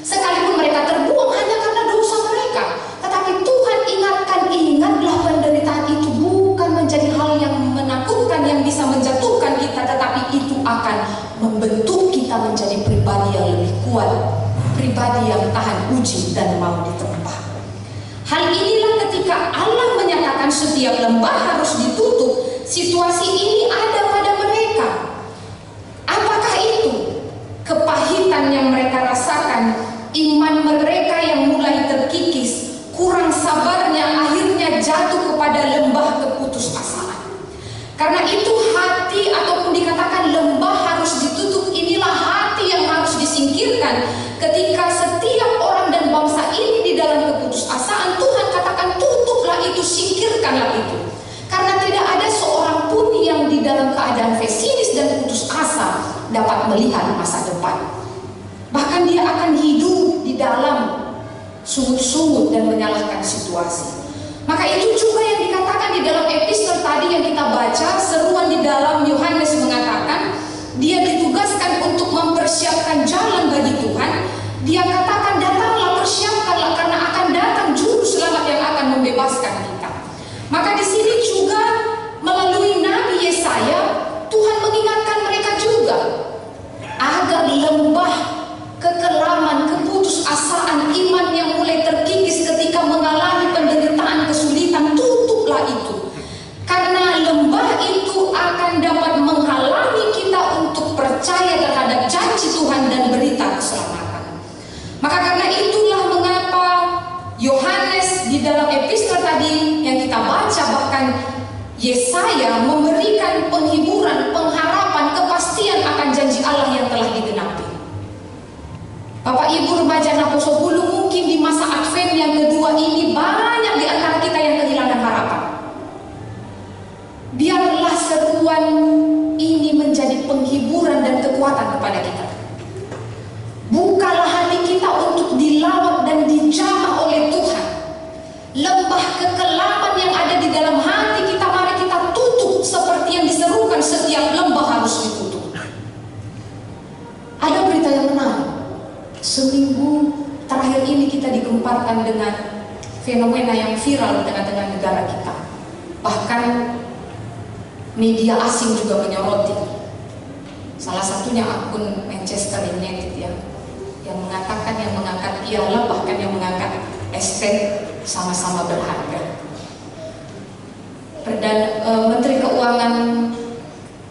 Sekalipun mereka terbuang hanya karena dosa mereka, tetapi Tuhan ingatkan, ingatlah penderitaan itu bukan menjadi hal yang menakutkan yang bisa menjatuhkan kita, tetapi itu akan membentuk kita menjadi pribadi yang lebih kuat, pribadi yang tahan uji dan mau ditempa. Hal inilah ketika Allah menyatakan setiap lembah harus ditutup, situasi ini ada pada mereka. Apakah itu? Kepahitan yang mereka rasakan, iman mereka yang mulai terkikis, kurang sabarnya akhirnya jatuh kepada lembah keputusasaan. Karena itu hati ataupun dikatakan lembah harus ditutup, inilah hati yang harus disingkirkan. Ketika setiap orang dan bangsa ini di dalam keputusasaan, Tuhan katakan tutuplah itu, singkirkanlah itu. Karena tidak ada seorang pun yang di dalam keadaan pesimis dan putus asa dapat melihat masa depan. Bahkan dia akan hidup di dalam sungut-sungut dan menyalahkan situasi. Maka itu juga yang dikatakan di dalam epistol tadi yang kita baca, seruan di dalam Yohanes mengatakan dia ditugaskan untuk mempersiapkan jalan bagi Tuhan. Dia katakan datanglah, persiapkanlah, karena akan datang juru selamat yang akan membebaskan kita. Maka di sini juga melalui Nabi Yesaya, Tuhan mengingatkan mereka juga agar lembah kekelaman, keputusasaan, iman yang mulai terkikis ketika mengalami penderitaan, kesulitan, tutuplah itu. Karena lembah itu akan dapat menghalangi kita untuk percaya terhadap janji Tuhan dan berita keselamatan. Maka karena itulah mengapa Yohanes di dalam epistol tadi yang kita baca, bahkan Yesaya memberikan penghiburan, pengharapan, kepastian akan janji Allah yang telah digenapi. Bapak Ibu remaja Apostle Gunung, mungkin di masa Advent yang kedua ini banyak di antara kita yang kehilangan harapan. Biarlah seruan ini menjadi penghiburan dan kekuatan kepada kita. Bukalah hati kita untuk dilawat dan dijamah oleh Tuhan. Lembah kekelaman yang ada di dalam hati kita, mari kita tutup seperti yang diserukan, setiap lembah harus ditutup. Ada berita yang menarik. Seminggu terakhir ini kita digemparkan dengan fenomena yang viral di tengah-tengah negara kita. Bahkan media asing juga menyoroti. Salah satunya akun Manchester United yang mengatakan, yang mengangkat piala, bahkan yang mengangkat estate sama-sama berharga. Menteri Keuangan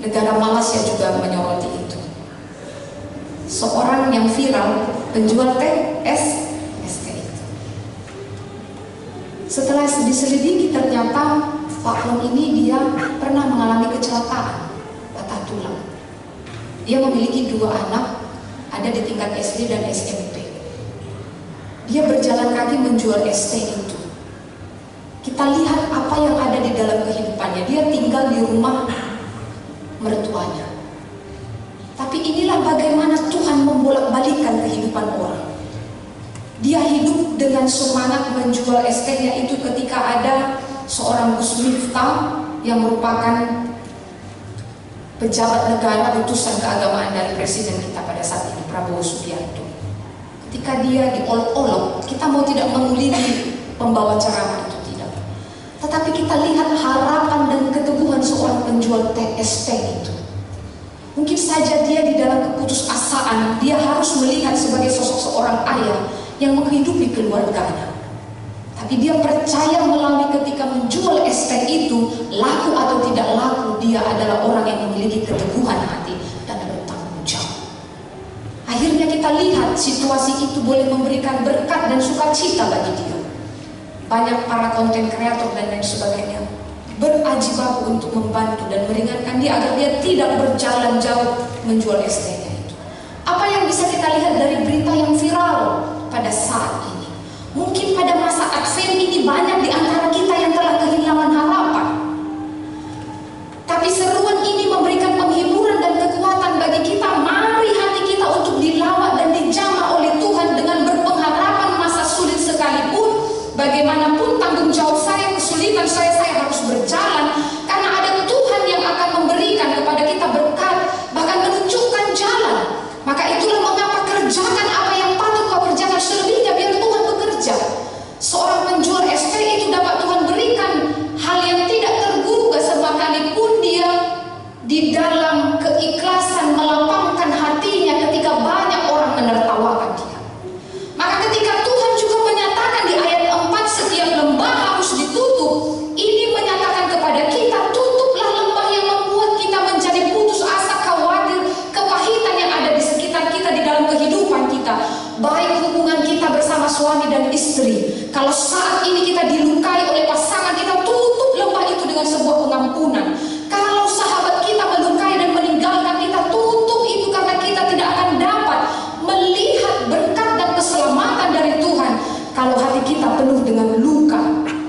negara Malaysia juga menyoroti itu. Seorang yang viral penjual teh SK itu. Setelah diselidiki ternyata Pak Long ini dia pernah mengalami kecelakaan, patah tulang. Dia memiliki 2 anak, ada di tingkat SD dan SMP. Dia berjalan kaki menjual ST itu. Kita lihat apa yang ada di dalam kehidupannya. Dia tinggal di rumah mertuanya. Tapi inilah bagaimana Tuhan membolak-balikkan kehidupan orang. Dia hidup dengan semangat menjual ST-nya itu ketika ada seorang Gus Miftah yang merupakan pejabat negara utusan keagamaan dari presiden kita pada saat ini, Prabowo Subianto. ketika dia diolok-olok, kita mau tidak menguliti pembawa ceramah itu tidak. Tetapi kita lihat harapan dan keteguhan seorang penjual TST itu. Mungkin saja dia di dalam keputusasaan, dia harus melihat sebagai sosok seorang ayah yang menghidupi keluarganya. Tapi dia percaya melalui ketika menjual ST itu, laku atau tidak laku, dia adalah orang yang memiliki keteguhan hati dan bertanggung jawab. Akhirnya kita lihat situasi itu boleh memberikan berkat dan sukacita bagi dia. Banyak para konten kreator dan lain sebagainya berajibaku untuk membantu dan meringankan dia agar dia tidak berjalan jauh menjual ST-nya itu. Apa yang bisa kita lihat dari berita yang viral pada saat ini? Mungkin pada masa Advent ini banyak di antara kita yang telah kehilangan harapan. Tapi seruan ini memberikan penghiburan dan kekuatan bagi kita. Mari hati kita untuk dilawat dan dijamah oleh Tuhan dengan berpengharapan masa sulit sekalipun. Bagaimanapun tanggung jawab saya, kesulitan saya harus berjalan. Karena ada Tuhan yang akan memberikan kepada kita berkat, bahkan menunjukkan jalan. Maka itulah mengapa kerjakan apa yang patut kau kerjakan, selebihnya biar Tuhan bekerja. Seorang penjual ST itu dapat Tuhan berikan hal yang tidak tergugah sekalipun dia di dalam keikhlasan melapangkan hatinya ketika banyak orang menertawakan dia. Maka ketika Tuhan juga menyatakan di ayat 4 setiap lembah harus ditutup, ini menyatakan kepada kita, tutuplah lembah yang membuat kita menjadi putus asa, khawatir, kepahitan yang ada di sekitar kita, di dalam kehidupan kita. Baik hubungan kita bersama suami dan istri. Kalau saat ini kita dilukai oleh pasangan kita, tutup lembah itu dengan sebuah pengampunan. Kalau sahabat kita melukai dan meninggalkan kita, tutup itu karena kita tidak akan dapat melihat berkat dan keselamatan dari Tuhan kalau hati kita penuh dengan luka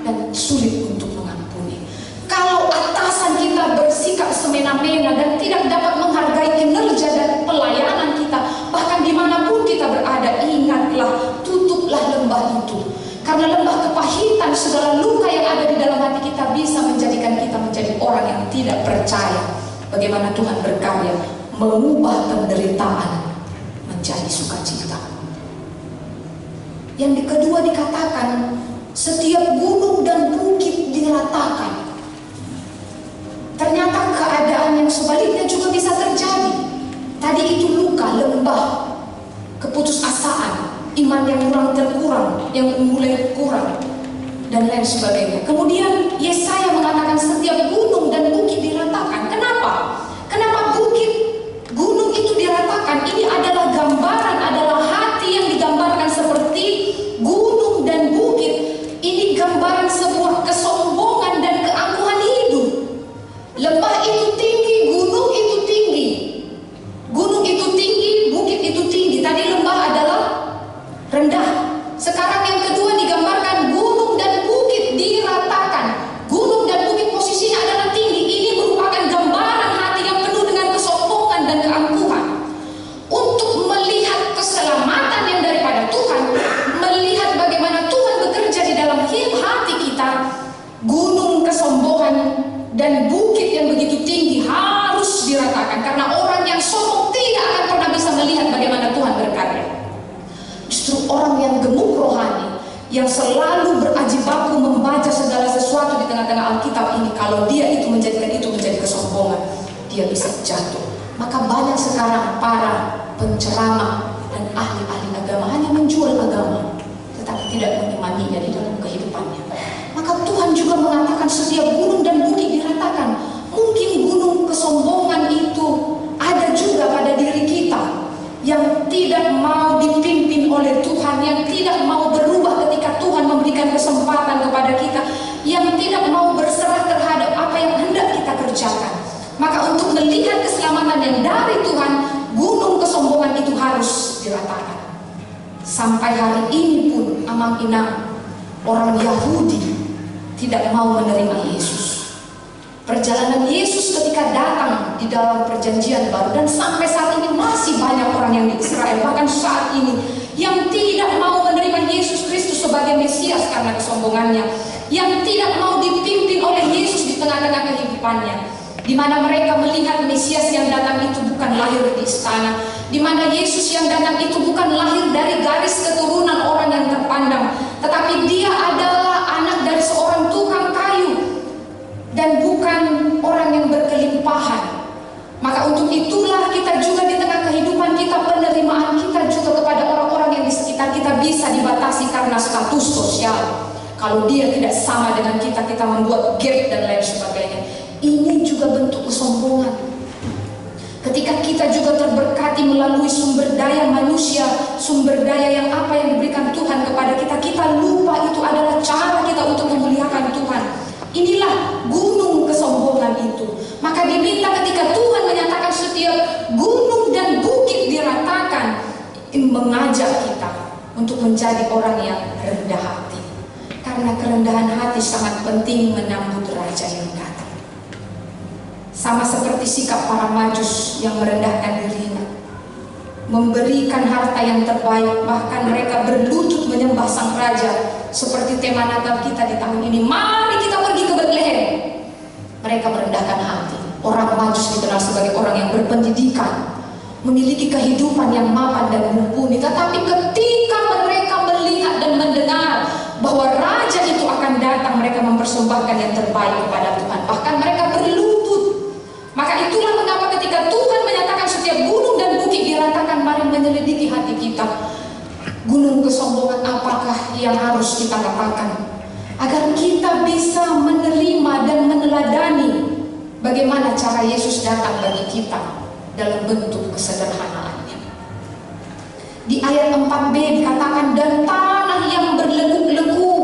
dan sulit untuk mengampuni. Kalau atasan kita bersikap semena-mena dan tidak dapat menghargai kinerja dan pelayanan kita, bahkan dimanapun kita berada, ingatlah, tutuplah lembah itu. Karena lembah kepahitan, segala luka yang ada di dalam hati kita bisa menjadikan kita menjadi orang yang tidak percaya bagaimana Tuhan berkarya mengubah penderitaan menjadi sukacita. Yang kedua dikatakan, setiap gunung dan bukit diratakan. Ternyata keadaan yang sebaliknya juga bisa terjadi. Tadi itu luka, lembah, keputusasaan, iman yang terkurang, yang mulai kurang, dan lain sebagainya. Kemudian Yesaya mengatakan setiap gunung dan bukit diratakan. Kenapa? Kenapa gunung itu diratakan? Ini adalah gambaran, adalah hati yang digambarkan seperti gunung dan bukit. Ini gambaran sebuah kesombongan dan keangkuhan hidup. Lembah itu tinggi, gunung itu tinggi. Gunung itu tinggi, bukit itu tinggi. Tadi lembah adalah rendah. Sekarang yang kedua digambarkan gunung dan bukit diratakan. Gunung dan bukit posisinya adalah tinggi. Ini merupakan gambaran hati yang penuh dengan kesombongan dan keangkuhan. Untuk melihat keselamatan yang daripada Tuhan, melihat bagaimana Tuhan bekerja di dalam hati kita, gunung kesombongan dan bukit yang begitu tinggi harus diratakan. Karena orang yang sombong tidak akan pernah bisa melihat bagaimana Tuhan berkarya. Justru orang yang gemuk rohani, yang selalu berajibaku membaca segala sesuatu di tengah-tengah Alkitab ini, kalau dia itu menjadikan itu menjadi kesombongan, dia bisa jatuh. Maka banyak sekarang para penceramah dan ahli-ahli agama hanya menjual agama, tetapi tidak mengimaninya di dalam kehidupannya. Maka Tuhan juga mengatakan setiap gunung dan bukit diratakan. Mungkin gunung kesombongan itu ada juga pada diri kita, yang tidak mau dipimpin oleh Tuhan, yang tidak mau berubah ketika Tuhan memberikan kesempatan kepada kita, yang tidak mau berserah terhadap apa yang hendak kita kerjakan. Maka untuk melihat keselamatan yang dari Tuhan, gunung kesombongan itu harus diratakan. Sampai hari ini pun amang-inang orang Yahudi tidak mau menerima Yesus. Perjalanan Yesus ketika datang di dalam perjanjian baru, dan sampai saat ini masih banyak orang yang di Israel, bahkan saat ini, yang tidak mau menerima Yesus Kristus sebagai Mesias karena kesombongannya, yang tidak mau dipimpin oleh Yesus di tengah-tengah kehidupannya, di mana mereka melihat Mesias yang datang itu bukanlah lahir di istana, di mana Yesus yang datang itu bukan lahir dari garis keturunan orang yang terpandang, tetapi dia adalah anak dari seorang tukang kayu dan bukan orang yang berkelimpahan. Maka untuk itulah kita juga di tengah kehidupan kita, penerimaan kita juga kepada orang-orang yang di sekitar kita bisa dibatasi karena status sosial. Kalau dia tidak sama dengan kita, kita membuat gap dan lain sebagainya. Ini juga bentuk kesombongan. Ketika kita juga terberkati melalui sumber daya manusia, sumber daya yang apa yang diberikan Tuhan kepada kita, kita lupa itu adalah cara kita untuk memuliakan Tuhan. Inilah gunung kesombongan itu. Maka diminta ketika Tuhan menyatakan setiap gunung dan bukit diratakan, mengajak kita untuk menjadi orang yang rendah hati. Karena kerendahan hati sangat penting menyambut Raja yang datang. Sama seperti sikap para Majus yang merendahkan dirinya, memberikan harta yang terbaik, bahkan mereka berlutut menyembah sang Raja. Seperti tema Natal kita di tahun ini, mari kita pergi ke Bethlehem. Mereka merendahkan hati. Orang Majus dikenal sebagai orang yang berpendidikan, memiliki kehidupan yang mapan dan mumpuni. Tetapi ketika mereka melihat dan mendengar bahwa Raja itu akan datang, mereka mempersembahkan yang terbaik kepada Tuhan. Bahkan mereka berlutut. Maka itulah mengapa ketika Tuhan menyatakan setiap gunung dan bukit diratakan, mari menyelidiki hati kita. Gunung kesombongan apakah yang harus kita katakan, agar kita bisa menerima dan meneladani bagaimana cara Yesus datang bagi kita dalam bentuk kesederhanaannya. Di ayat 4b dikatakan, dan tanah yang berlekuk-lekuk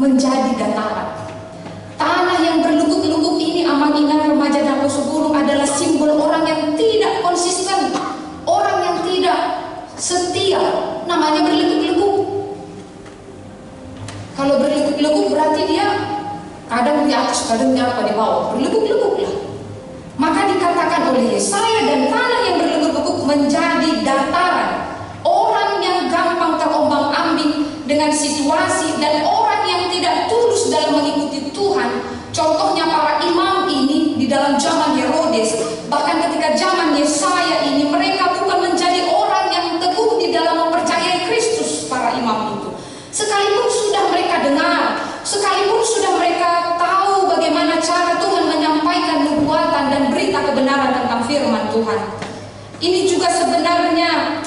menjadi dataran. Tanah yang berlekuk-lekuk ini, Amang-Inang Remaja Daposo Gunung, adalah simbol orang yang tidak konsisten, orang yang tidak setia. Namanya berlekuk-lekuk. Kalau berlekuk-lekuk berarti dia kadang di atas, kadang di bawah, berlekuk-lekuk lah. Maka dikatakan oleh Yesaya, dan tanah yang berlekuk-lekuk menjadi dataran. Orang yang gampang terombang-ambing dengan situasi dan orang yang tidak tulus dalam mengikuti Tuhan. Contohnya para imam ini di dalam zaman Herodes, bahkan ketika zaman Yesaya ini, mereka bukan menjadi orang yang teguh di dalam mempercayai Kristus. Para imam itu, sekalipun sudah mereka dengar, sekalipun sudah mereka tahu bagaimana cara Tuhan menyampaikan nubuatan dan berita kebenaran tentang firman Tuhan, ini juga sebenarnya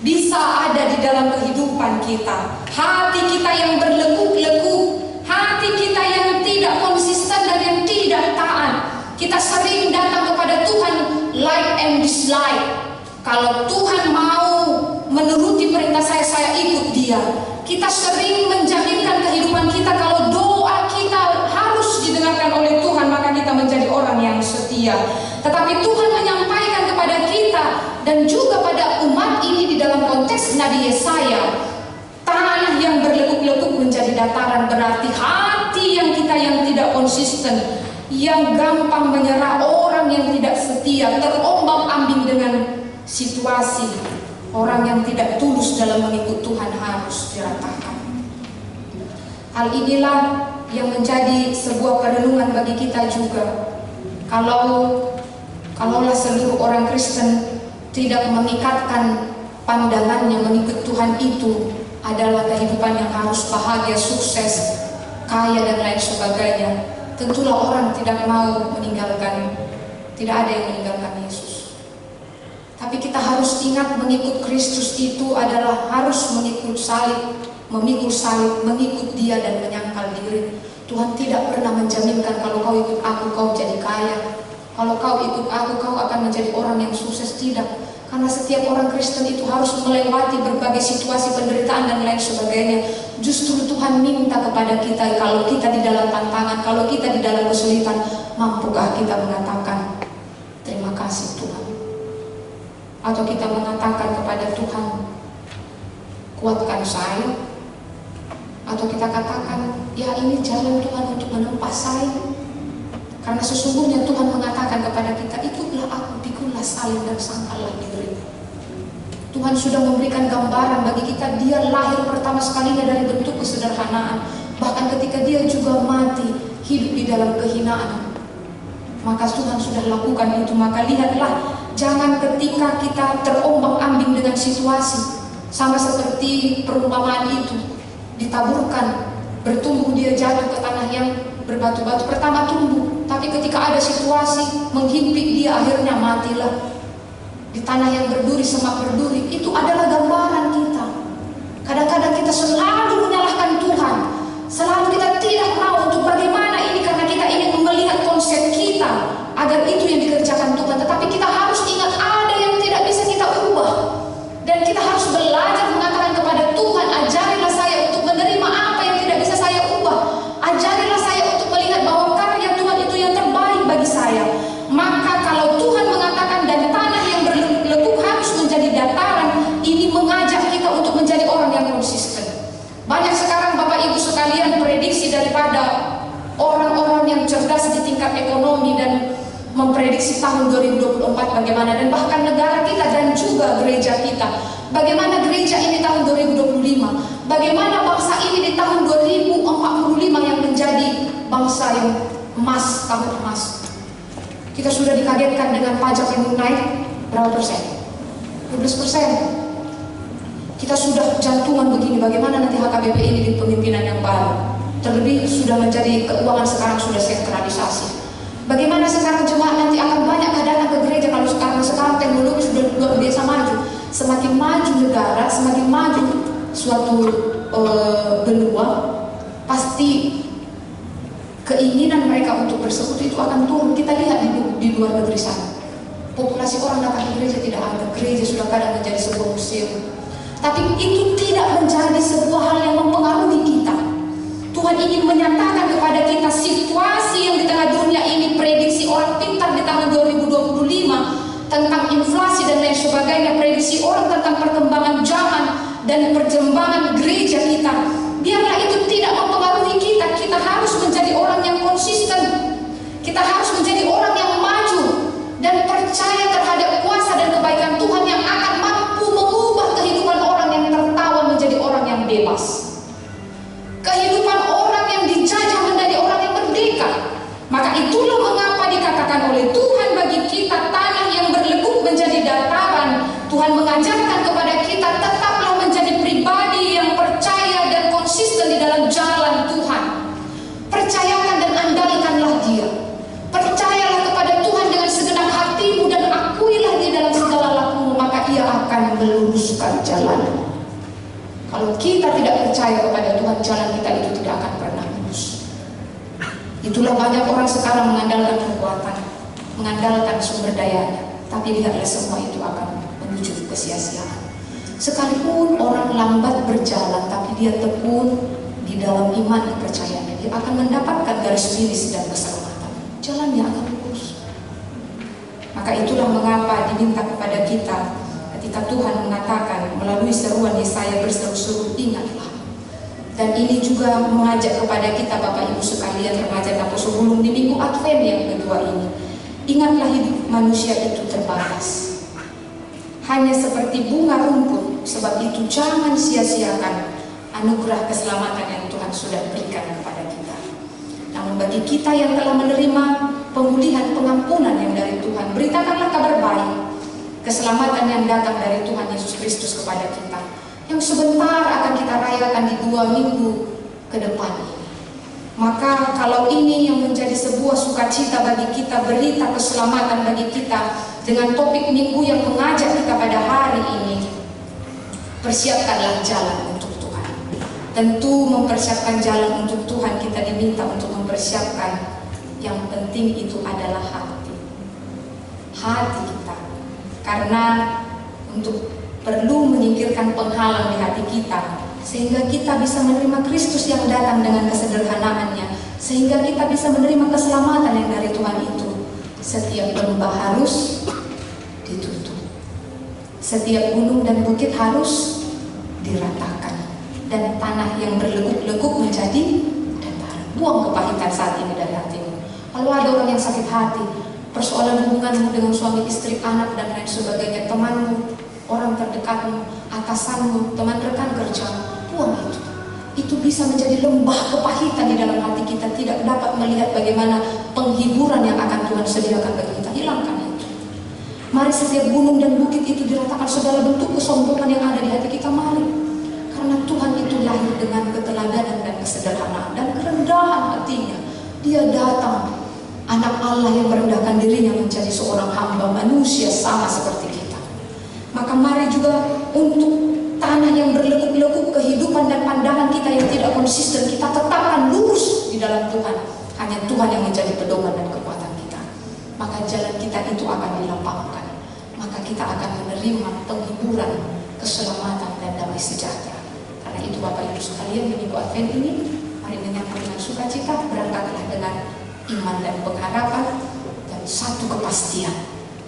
bisa ada di dalam kehidupan kita. Hati kita yang berlekuk-lekuk, hati kita yang tidak konsisten dan yang tidak taat. Kita sering datang kepada Tuhan like and dislike. Kalau Tuhan mau menuruti perintah saya ikut dia. Kita sering menjaminkan kehidupan kita kalau doa kita harus didengarkan oleh Tuhan, maka kita menjadi orang yang setia. Tetapi Tuhan menyampaikan kepada kita dan juga pada umat ini di dalam konteks Nabi Yesaya, tanah yang berlekuk-lekuk menjadi dataran, berarti hati yang kita yang tidak konsisten, yang gampang menyerah, orang yang tidak setia, terombang-ambing dengan situasi, orang yang tidak tulus dalam mengikut Tuhan harus diratakan. Hal inilah yang menjadi sebuah perenungan bagi kita juga. Kalaulah seluruh orang Kristen tidak mengikatkan pandangannya mengikut Tuhan itu adalah kehidupan yang harus bahagia, sukses, kaya dan lain sebagainya, tentulah orang tidak mau meninggalkan, tidak ada yang meninggalkan Yesus. Tapi kita harus ingat, mengikut Kristus itu adalah harus mengikut salib, memikul salib, mengikut dia dan menyangkal diri. Tuhan tidak pernah menjaminkan kalau kau ikut aku kau jadi kaya, kalau kau ikut aku kau akan menjadi orang yang sukses. Tidak. Karena setiap orang Kristen itu harus melewati berbagai situasi penderitaan dan lain sebagainya. Justru Tuhan minta kepada kita, kalau kita di dalam tantangan, kalau kita di dalam kesulitan, mampukah kita mengatakan terima kasih Tuhan? Atau kita mengatakan kepada Tuhan, kuatkan saya? Atau kita katakan, ya ini jalan Tuhan untuk menempa saya? Karena sesungguhnya Tuhan mengatakan kepada kita, ikutlah aku, pikulah salib dan sangkallah diri. Tuhan sudah memberikan gambaran bagi kita, dia lahir pertama sekalinya dari bentuk kesederhanaan. Bahkan ketika dia juga mati, hidup di dalam kehinaan. maka Tuhan sudah lakukan itu. Maka lihatlah, jangan ketika kita terombang-ambing dengan situasi, sama seperti perumpamaan itu, ditaburkan, bertumbuh, dia jatuh ke tanah yang berbatu-batu. Pertama tumbuh, tapi ketika ada situasi menghimpit dia, akhirnya matilah di tanah yang berduri, semak berduri. Itu adalah gambaran kita. Kadang-kadang kita selalu menyalahkan Tuhan, selalu kita tidak mau untuk bagaimana ini, karena kita ingin melihat konsep kita agar itu yang dikerjakan Tuhan. Tetapi kita harus ingat ada yang tidak bisa kita ubah, dan kita harus belajar mengatakan kepada Tuhan, ajarilah saya untuk menerima apa yang tidak bisa saya ubah. Ajarilah saya untuk melihat bahwa karya Tuhan itu yang terbaik bagi saya. Maka kalau Tuhan mengatakan dan tanah yang berlekuk harus menjadi dataran, ini mengajak kita untuk menjadi orang yang konsisten. Banyak sekarang Bapak Ibu sekalian prediksi daripada orang-orang yang cerdas di tingkat ekonomi dan memprediksi tahun 2024 bagaimana, dan bahkan negara kita dan juga gereja kita. Bagaimana gereja ini tahun 2025, bagaimana bangsa ini di tahun 2045 yang menjadi bangsa yang emas, tahun emas. Kita sudah dikagetkan dengan pajak yang naik berapa persen? 12%. Kita sudah jantungan begini, bagaimana nanti HKBP ini di pemimpinan yang baru? Terlebih sudah menjadi keuangan sekarang sudah sentralisasi. Bagaimana sekarang jemaat nanti akan banyak datang ke gereja kalau sekarang teknologi sudah luar biasa maju. Semakin maju negara, semakin maju suatu benua, pasti keinginan mereka untuk bersekutu itu akan turun. Kita lihat di luar negeri sana, populasi orang datang ke gereja tidak ada. Gereja sudah kadang menjadi sebuah museum. Tapi itu tidak menjadi sebuah hal yang mempengaruhi kita. Tuhan ingin menyatakan kepada kita situasi yang di tengah dunia ini, prediksi orang pintar di tahun 2025 tentang inflasi dan lain sebagainya, prediksi orang tentang perkembangan zaman dan perkembangan gereja kita. Biarlah itu tidak mempengaruhi kita. Kita harus menjadi orang yang konsisten. Kita harus menjadi orang yang maju dan percaya terhadap kuasa dan kebaikan Tuhan yang akan mampu mengubah kehidupan orang yang tertawan menjadi orang yang bebas. Kehidupan orang yang dijajah menjadi orang yang merdeka. Maka itulah mengapa dikatakan oleh Tuhan bagi kita tanah yang berlekuk menjadi dataran. Tuhan mengajarkan kepada kita tetaplah menjadi pribadi yang percaya dan konsisten di dalam jalan Tuhan. Percayakan dan andalkanlah Dia. Percayalah kepada Tuhan dengan segenap hatimu dan akuilah di dalam segala lakumu, maka Ia akan meluruskan jalanmu. Kalau kita tidak percaya kepada Tuhan, jalan kita itu tidak akan pernah lurus. Itulah banyak orang sekarang mengandalkan kekuatan, mengandalkan sumber dayanya, tapi lihatlah semua itu akan menuju kesia-siaan. Sekalipun orang lambat berjalan, tapi dia tekun di dalam iman dan percayanya, dia akan mendapatkan garis finish dan keselamatan. Jalannya akan lurus. Maka itulah mengapa diminta kepada kita ketika Tuhan mengatakan melalui seruan Yesaya berseru-seru, ingatlah. Dan ini juga mengajak kepada kita Bapak Ibu sekalian, remaja dan sebelum di minggu Advent yang kedua ini. Ingatlah hidup manusia itu terbatas, hanya seperti bunga rumput. Sebab itu jangan sia-siakan anugerah keselamatan yang Tuhan sudah berikan kepada kita. Namun bagi kita yang telah menerima pemulihan, pengampunan yang dari Tuhan, beritakanlah kabar baik, keselamatan yang datang dari Tuhan Yesus Kristus kepada kita, yang sebentar akan kita rayakan di 2 minggu ke depan ini. Maka kalau ini yang menjadi sebuah sukacita bagi kita, berita keselamatan bagi kita, dengan topik minggu yang mengajak kita pada hari ini, persiapkanlah jalan untuk Tuhan. Tentu mempersiapkan jalan untuk Tuhan, kita diminta untuk mempersiapkan, yang penting itu adalah hati kita. Karena untuk perlu menyingkirkan penghalang di hati kita, sehingga kita bisa menerima Kristus yang datang dengan kesederhanaannya, sehingga kita bisa menerima keselamatan yang dari Tuhan itu. Setiap lembah harus ditutup, setiap gunung dan bukit harus diratakan, dan tanah yang berleguk-leguk menjadi dataran. Buang kepahitan saat ini dari hatimu. Kalau ada orang yang sakit hati, persoalan hubunganmu dengan suami, istri, anak, dan lain sebagainya, temanmu, orang terdekatmu, atasanmu, teman rekan kerja, buang itu. itu bisa menjadi lembah kepahitan di dalam hati kita, tidak dapat melihat bagaimana penghiburan yang akan Tuhan sediakan bagi kita. Hilangkan itu. Mari setiap gunung dan bukit itu diratakan segala bentuk kesombongan yang ada di hati kita. Mari, karena Tuhan itu lahir dengan keteladanan dan kesederhanaan dan kerendahan hatinya. Dia datang, anak Allah yang merendahkan dirinya menjadi seorang hamba manusia sama seperti kita. Maka mari juga untuk tanah yang berlekuk-lekuk kehidupan dan pandangan kita yang tidak konsisten, kita tetapkan lurus di dalam Tuhan. Hanya Tuhan yang menjadi pedoman dan kekuatan kita. Maka jalan kita itu akan dilapangkan. Maka kita akan menerima penghiburan, keselamatan dan damai sejahtera. Karena itu Bapak Ibu sekalian, di minggu Advent ini, mari menyambut dengan sukacita, berangkatlah dengan iman dan pengharapan dan satu kepastian.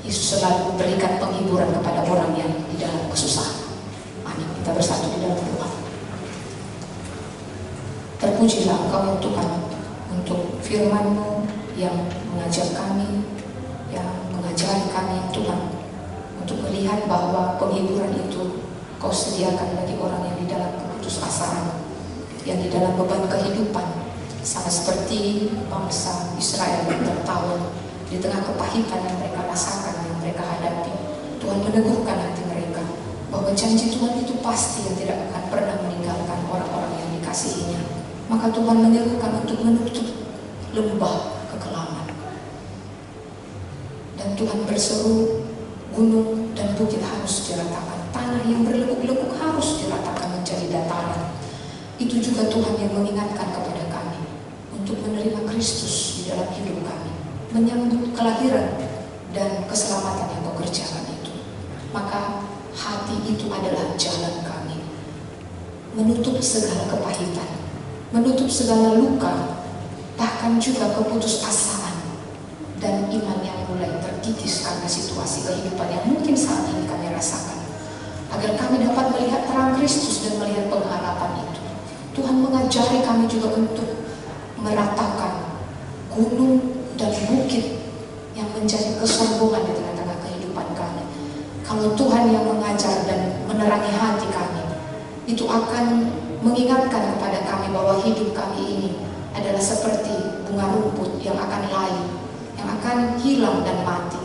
Yesus selalu memberikan penghiburan kepada orang yang di dalam kesusahan. Kita bersatu di dalam doa. Terpujilah Engkau ya Tuhan untuk firman-Mu yang mengajar kami, yang mengajari kami ya Tuhan, untuk melihat bahwa penghiburan itu Kau sediakan bagi orang yang di dalam keputusasaan, yang di dalam beban kehidupan, sama seperti bangsa Israel yang bertahun di tengah kepahitan yang mereka rasakan, yang mereka hadapi. Tuhan meneguhkan hati mereka bahwa janji Tuhan itu pasti yang tidak akan pernah meninggalkan orang-orang yang dikasihinya. Maka Tuhan menyerukan untuk menutup lembah kekelaman. Dan Tuhan berseru, gunung dan bukit harus diratakan. Tanah yang berlekuk-lekuk harus diratakan menjadi dataran. Itu juga Tuhan yang mengingatkan kepada kami untuk menerima Kristus di dalam hidup kami, menyambut kelahiran dan keselamatan yang Kau kerjakan itu. Maka hati itu adalah jalan kami, menutup segala kepahitan, menutup segala luka, bahkan juga keputusasaan dan iman yang mulai terkikis karena situasi kehidupan yang mungkin saat ini kami rasakan. Agar kami dapat melihat terang Kristus dan melihat pengharapan itu. Tuhan mengajari kami juga untuk meratakan gunung dan bukit yang menjadi kesombongan di tengah-tengah kehidupan kami. Kalau Tuhan yang mengajar dan menerangi hati kami, itu akan mengingatkan kepada kami bahwa hidup kami ini adalah seperti bunga rumput yang akan layu, yang akan hilang dan mati.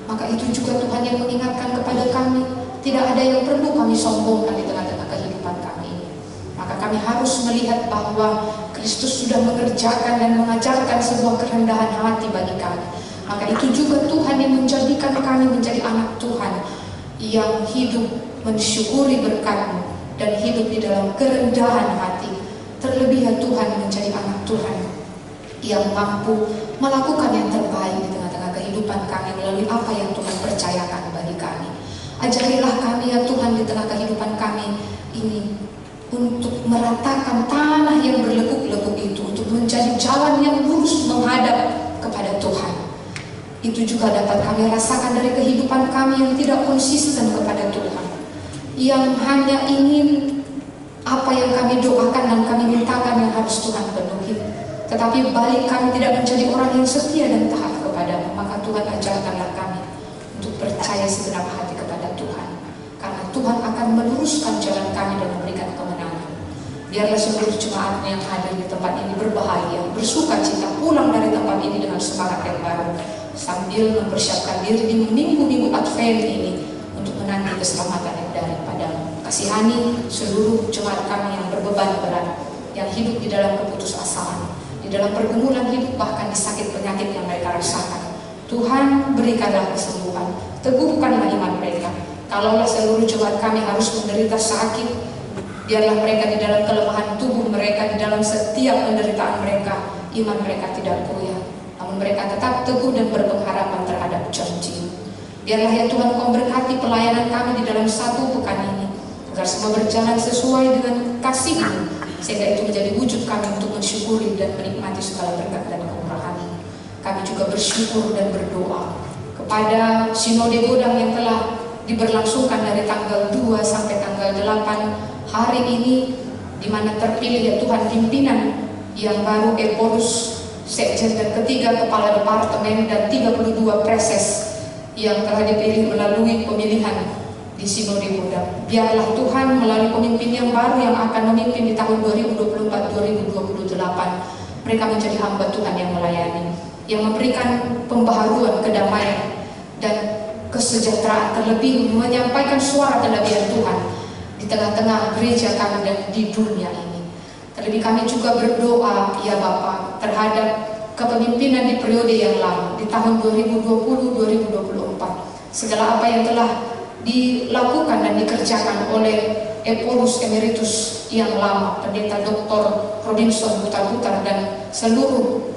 Maka itu juga Tuhan yang mengingatkan kepada kami, tidak ada yang perlu kami sombongkan di tengah-tengah kehidupan kami ini. Maka kami harus melihat bahwa Kristus sudah mengerjakan dan mengajarkan sebuah kerendahan hati bagi kami. Maka itu juga Tuhan yang menjadikan kami menjadi anak Tuhan, yang hidup mensyukuri berkat-Mu dan hidup di dalam kerendahan hati. Terlebih ya Tuhan, menjadi anak Tuhan yang mampu melakukan yang terbaik di tengah-tengah kehidupan kami melalui apa yang Tuhan percayakan bagi kami. Ajarilah kami ya Tuhan di tengah kehidupan kami ini untuk meratakan tanah yang berlekuk-lekuk itu, untuk menjadi jalan yang lurus menghadap kepada Tuhan. Itu juga dapat kami rasakan dari kehidupan kami yang tidak konsisten kepada Tuhan, yang hanya ingin apa yang kami doakan dan kami mintakan yang harus Tuhan penuhi, tetapi balik kami tidak menjadi orang yang setia dan taat kepada-Mu. Maka Tuhan ajarkanlah kami untuk percaya segenap hati kepada Tuhan, karena Tuhan akan meluruskan jalan kami dan memberikan kemenangan. Biarlah seluruh jemaat yang hadir di tempat ini berbahagia, bersuka cita pulang dari tempat ini dengan semangat yang baru, sambil mempersiapkan diri di minggu-minggu Advent ini untuk menanti keselamatan yang daripada-Mu. Kasihani seluruh jemaat kami yang berbeban berat, yang hidup di dalam keputusasaan, di dalam pergumulan hidup, bahkan di sakit penyakit yang mereka rasakan. Tuhan berikanlah kesembuhan, teguhkanlah iman mereka. Kalaulah seluruh jemaat kami harus menderita sakit, biarlah mereka di dalam kelemahan tubuh mereka, di dalam setiap penderitaan mereka, iman mereka tidak goyah, namun mereka tetap teguh dan berpengharapan terhadap janji. Biarlah ya Tuhan Kau berkati pelayanan kami di dalam satu pekan ini, agar semua berjalan sesuai dengan kasih-Mu, sehingga itu menjadi wujud kami untuk mensyukuri dan menikmati segala berkat dan kemurahan-Mu. Kami juga bersyukur dan berdoa kepada Sinode Godang yang telah diberlangsungkan dari tanggal 2 sampai tanggal 8 hari ini, di mana terpilih ya Tuhan pimpinan yang baru, Eporus, Sekjen dan ketiga kepala departemen dan 32 preses yang telah dipilih melalui pemilihan di Sinode Muda. Biarlah Tuhan melalui pemimpin yang baru yang akan memimpin di tahun 2024-2028, mereka menjadi hamba Tuhan yang melayani, yang memberikan pembaharuan, kedamaian, dan kesejahteraan, terlebih menyampaikan suara kenabian Tuhan di tengah-tengah gereja kami dan di dunia ini. Terlebih kami juga berdoa, ya Bapa, terhadap kepemimpinan di periode yang lama, di tahun 2020-2024. Segala apa yang telah dilakukan dan dikerjakan oleh Paulus Emeritus yang lama, Pendeta Dr. Robinson Butar-Butar dan seluruh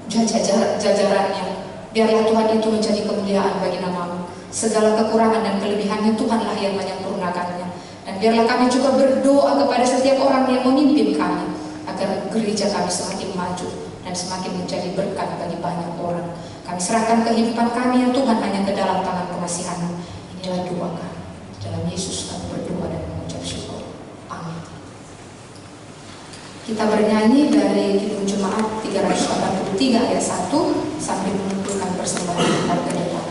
jajarannya. Biarlah Tuhan itu menjadi kemuliaan bagi nama-Mu. Segala kekurangan dan kelebihannya Tuhanlah yang menyempurnakannya. Dan biarlah kami juga berdoa kepada setiap orang yang memimpin kami, agar gereja kami semakin maju dan semakin menjadi berkat bagi banyak orang. Kami serahkan kehidupan kami yang Tuhan hanya ke dalam tangan pengasihan-Mu. Inilah doa kami. Dalam Yesus kami berdoa dan mengucap syukur. Amin. Kita bernyanyi dari Kidung Jemaat 383 ayat 1 sambil mengumpulkan persembahan kita ke depan.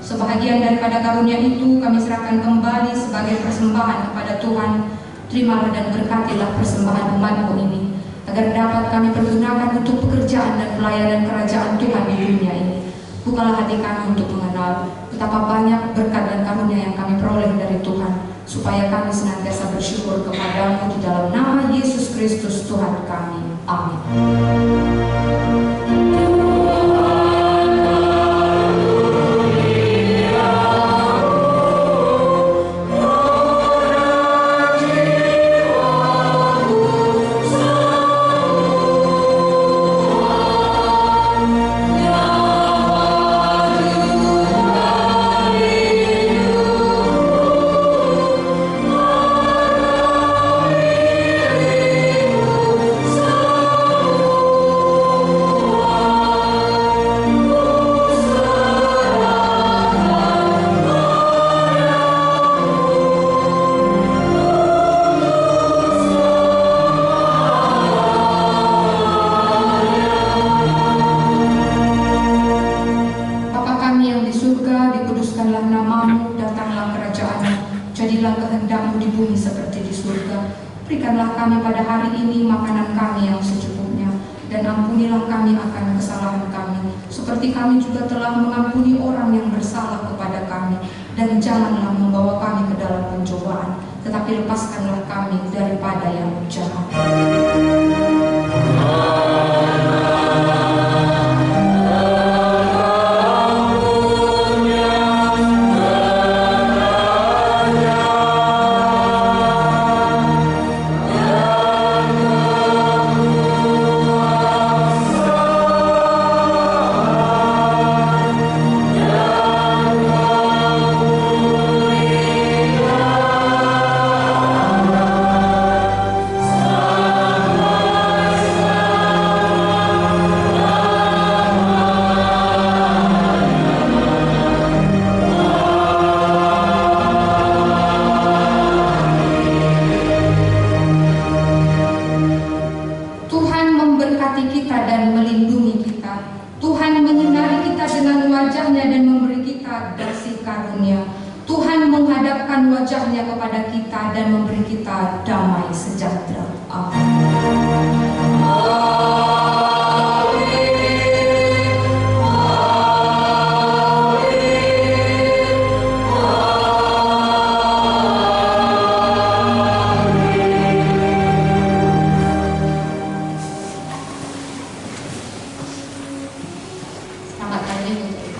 Sebahagian daripada karunia itu kami serahkan kembali sebagai persembahan kepada Tuhan. Terimalah dan berkatilah persembahan umat-Mu ini, agar dapat kami pergunakan untuk pekerjaan dan pelayanan kerajaan Tuhan di dunia ini. Bukalah hati kami untuk mengenal betapa banyak berkat dan karunia yang kami peroleh dari Tuhan, supaya kami senantiasa bersyukur kepada-Mu di dalam nama Yesus Kristus Tuhan kami. Amin. Berikanlah kami pada hari ini makanan kami yang secukupnya, dan ampunilah kami akan kesalahan kami, seperti kami juga telah mengampuni orang yang bersalah kepada kami. Dan janganlah membawa kami ke dalam pencobaan, tetapi lepaskanlah kami daripada yang jahat.
Selamat pagi untuk